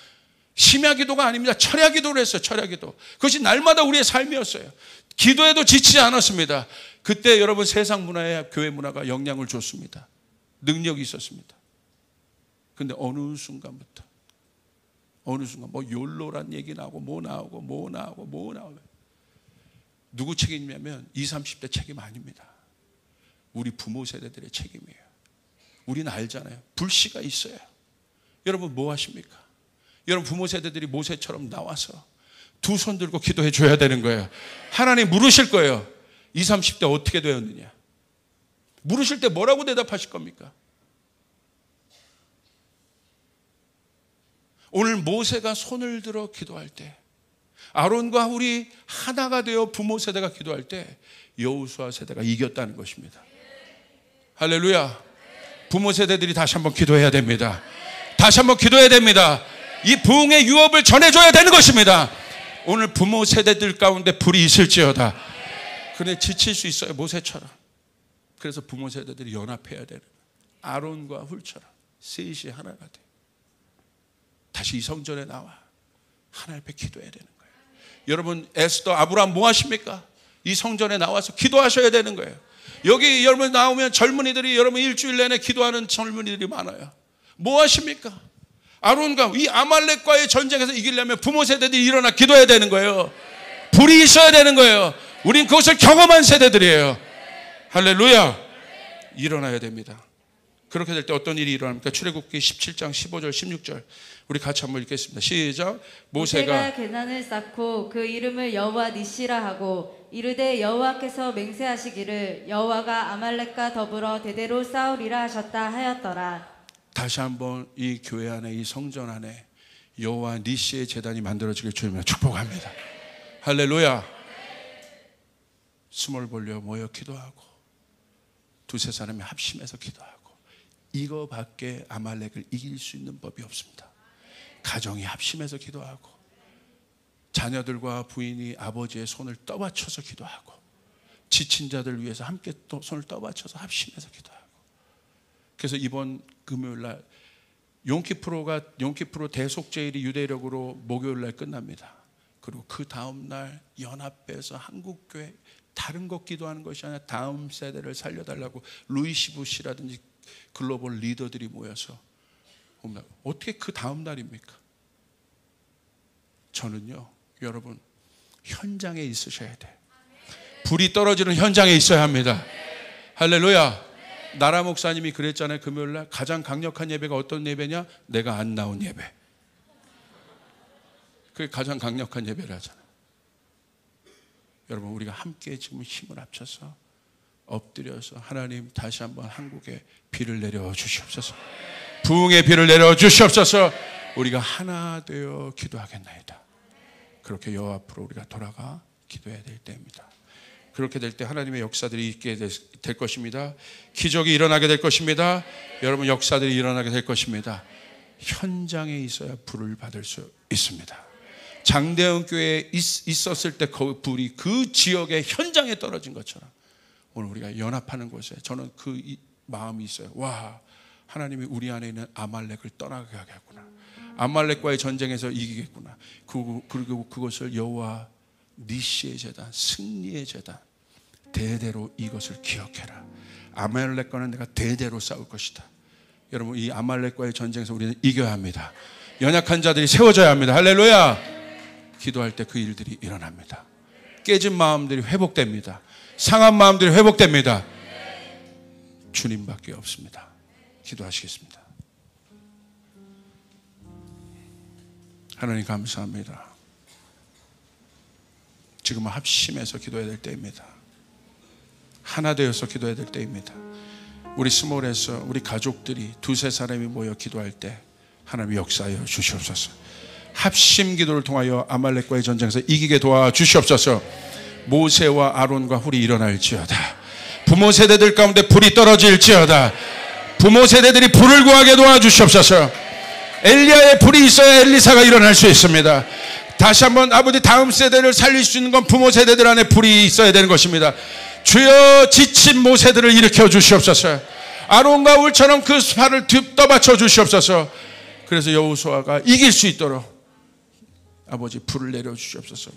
심야기도가 아닙니다. 철야기도를 했어요. 철야기도. 그것이 날마다 우리의 삶이었어요. 기도에도 지치지 않았습니다. 그때 여러분 세상 문화에 교회 문화가 영향을 줬습니다. 능력이 있었습니다. 근데 어느 순간부터 뭐 욜로란 얘기 나오고 뭐 나오고 누구 책임이냐면 20, 30대 책임 아닙니다. 우리 부모 세대들의 책임이에요. 우리는 알잖아요. 불씨가 있어요. 여러분 뭐 하십니까? 여러분 부모 세대들이 모세처럼 나와서 두 손 들고 기도해 줘야 되는 거예요. 하나님 물으실 거예요. 20, 30대 어떻게 되었느냐? 물으실 때 뭐라고 대답하실 겁니까? 오늘 모세가 손을 들어 기도할 때, 아론과 훌이 하나가 되어 부모 세대가 기도할 때 여호수아 세대가 이겼다는 것입니다. 할렐루야. 부모 세대들이 다시 한번 기도해야 됩니다. 다시 한번 기도해야 됩니다. 이 부흥의 유업을 전해줘야 되는 것입니다. 오늘 부모 세대들 가운데 불이 있을지어다. 그런데 지칠 수 있어요. 모세처럼. 그래서 부모 세대들이 연합해야 되는, 아론과 훌처럼 셋이 하나가 돼. 다시 이 성전에 나와 하나님 앞에 기도해야 되는 거예요. 여러분 에스더, 아브라함 뭐 하십니까? 이 성전에 나와서 기도하셔야 되는 거예요. 여기 여러분 나오면 젊은이들이, 여러분 일주일 내내 기도하는 젊은이들이 많아요. 뭐 하십니까? 아론과 이 아말렉과의 전쟁에서 이기려면 부모 세대들이 일어나 기도해야 되는 거예요. 불이 있어야 되는 거예요. 우린 그것을 경험한 세대들이에요. 할렐루야. 일어나야 됩니다. 그렇게 될 때 어떤 일이 일어납니까? 출애굽기 17장 15절 16절 우리 같이 한번 읽겠습니다. 시작. 모세가 계난을 쌓고 그 이름을 여호와 니시라 하고 이르되 여호와께서 맹세하시기를 여호와가 아말렉과 더불어 대대로 싸우리라 하셨다 하였더라. 다시 한번 이 교회 안에, 이 성전 안에 여호와 니시의 제단이 만들어지길 주님으로 축복합니다. 할렐루야. 숨을 벌려 모여 기도하고 두세 사람이 합심해서 기도하고 이거밖에 아말렉을 이길 수 있는 법이 없습니다. 가정이 합심해서 기도하고 자녀들과 부인이 아버지의 손을 떠받쳐서 기도하고 지친 자들 위해서 함께 또 손을 떠받쳐서 합심해서 기도하고. 그래서 이번 금요일날 용키프로 대속제일이 유대력으로 목요일날 끝납니다. 그리고 그 다음날 연합해서 한국교회 다른 것 기도하는 것이 아니라 다음 세대를 살려달라고 루이시 부시라든지 글로벌 리더들이 모여서 어떻게 그 다음 날입니까? 저는요, 여러분 현장에 있으셔야 돼요. 불이 떨어지는 현장에 있어야 합니다. 할렐루야. 나라 목사님이 그랬잖아요. 금요일날 가장 강력한 예배가 어떤 예배냐? 내가 안 나온 예배. 그게 가장 강력한 예배라잖아요. 여러분 우리가 함께 지금 힘을 합쳐서 엎드려서 하나님 다시 한번 한국에 비를 내려 주시옵소서. 부흥의 비를 내려 주시옵소서. 우리가 하나 되어 기도하겠나이다. 그렇게 여호와 앞으로 우리가 돌아가 기도해야 될 때입니다. 그렇게 될 때 하나님의 역사들이 있게 될 것입니다. 기적이 일어나게 될 것입니다. 여러분 역사들이 일어나게 될 것입니다. 현장에 있어야 불을 받을 수 있습니다. 장대현 교회에 있었을 때 그 불이 그 지역의 현장에 떨어진 것처럼 오늘 우리가 연합하는 곳에 저는 그 마음이 있어요. 와, 하나님이 우리 안에 있는 아말렉을 떠나게 하겠구나. 아말렉과의 전쟁에서 이기겠구나. 그리고 그것을 여호와 니시의 제단, 승리의 제단, 대대로 이것을 기억해라. 아말렉과는 내가 대대로 싸울 것이다. 여러분 이 아말렉과의 전쟁에서 우리는 이겨야 합니다. 연약한 자들이 세워져야 합니다. 할렐루야. 기도할 때 그 일들이 일어납니다. 깨진 마음들이 회복됩니다. 상한 마음들이 회복됩니다. 주님밖에 없습니다. 기도하시겠습니다. 하나님 감사합니다. 지금은 합심해서 기도해야 될 때입니다. 하나 되어서 기도해야 될 때입니다. 우리 스몰에서 우리 가족들이 두세 사람이 모여 기도할 때 하나님 역사하여 주시옵소서. 합심 기도를 통하여 아말렉과의 전쟁에서 이기게 도와주시옵소서. 모세와 아론과 훌이 일어날지어다. 부모 세대들 가운데 불이 떨어질지어다. 부모 세대들이 불을 구하게 도와주시옵소서. 엘리야의 불이 있어야 엘리사가 일어날 수 있습니다. 다시 한번 아버지 다음 세대를 살릴 수 있는 건 부모 세대들 안에 불이 있어야 되는 것입니다. 주여 지친 모세들을 일으켜 주시옵소서. 아론과 훌처럼 그 팔을 떠받쳐 주시옵소서. 그래서 여호수아가 이길 수 있도록 아버지 불을 내려 주시옵소서.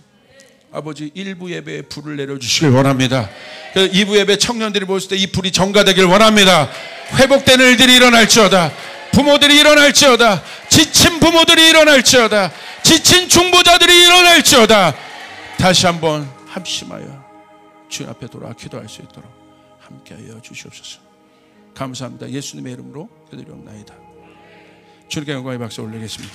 아버지 1부 예배에 불을 내려 주시길 원합니다. 2부 예배 청년들이 모였을 때 이 불이 전가되길 원합니다. 회복되는 일들이 일어날지어다. 부모들이 일어날지어다. 지친 부모들이 일어날지어다. 지친 중보자들이 일어날지어다. 다시 한번 합심하여 주님 앞에 돌아와 기도할 수 있도록 함께하여 주시옵소서. 감사합니다. 예수님의 이름으로 기도드리옵나이다. 주님께 영광의 박수 올리겠습니다.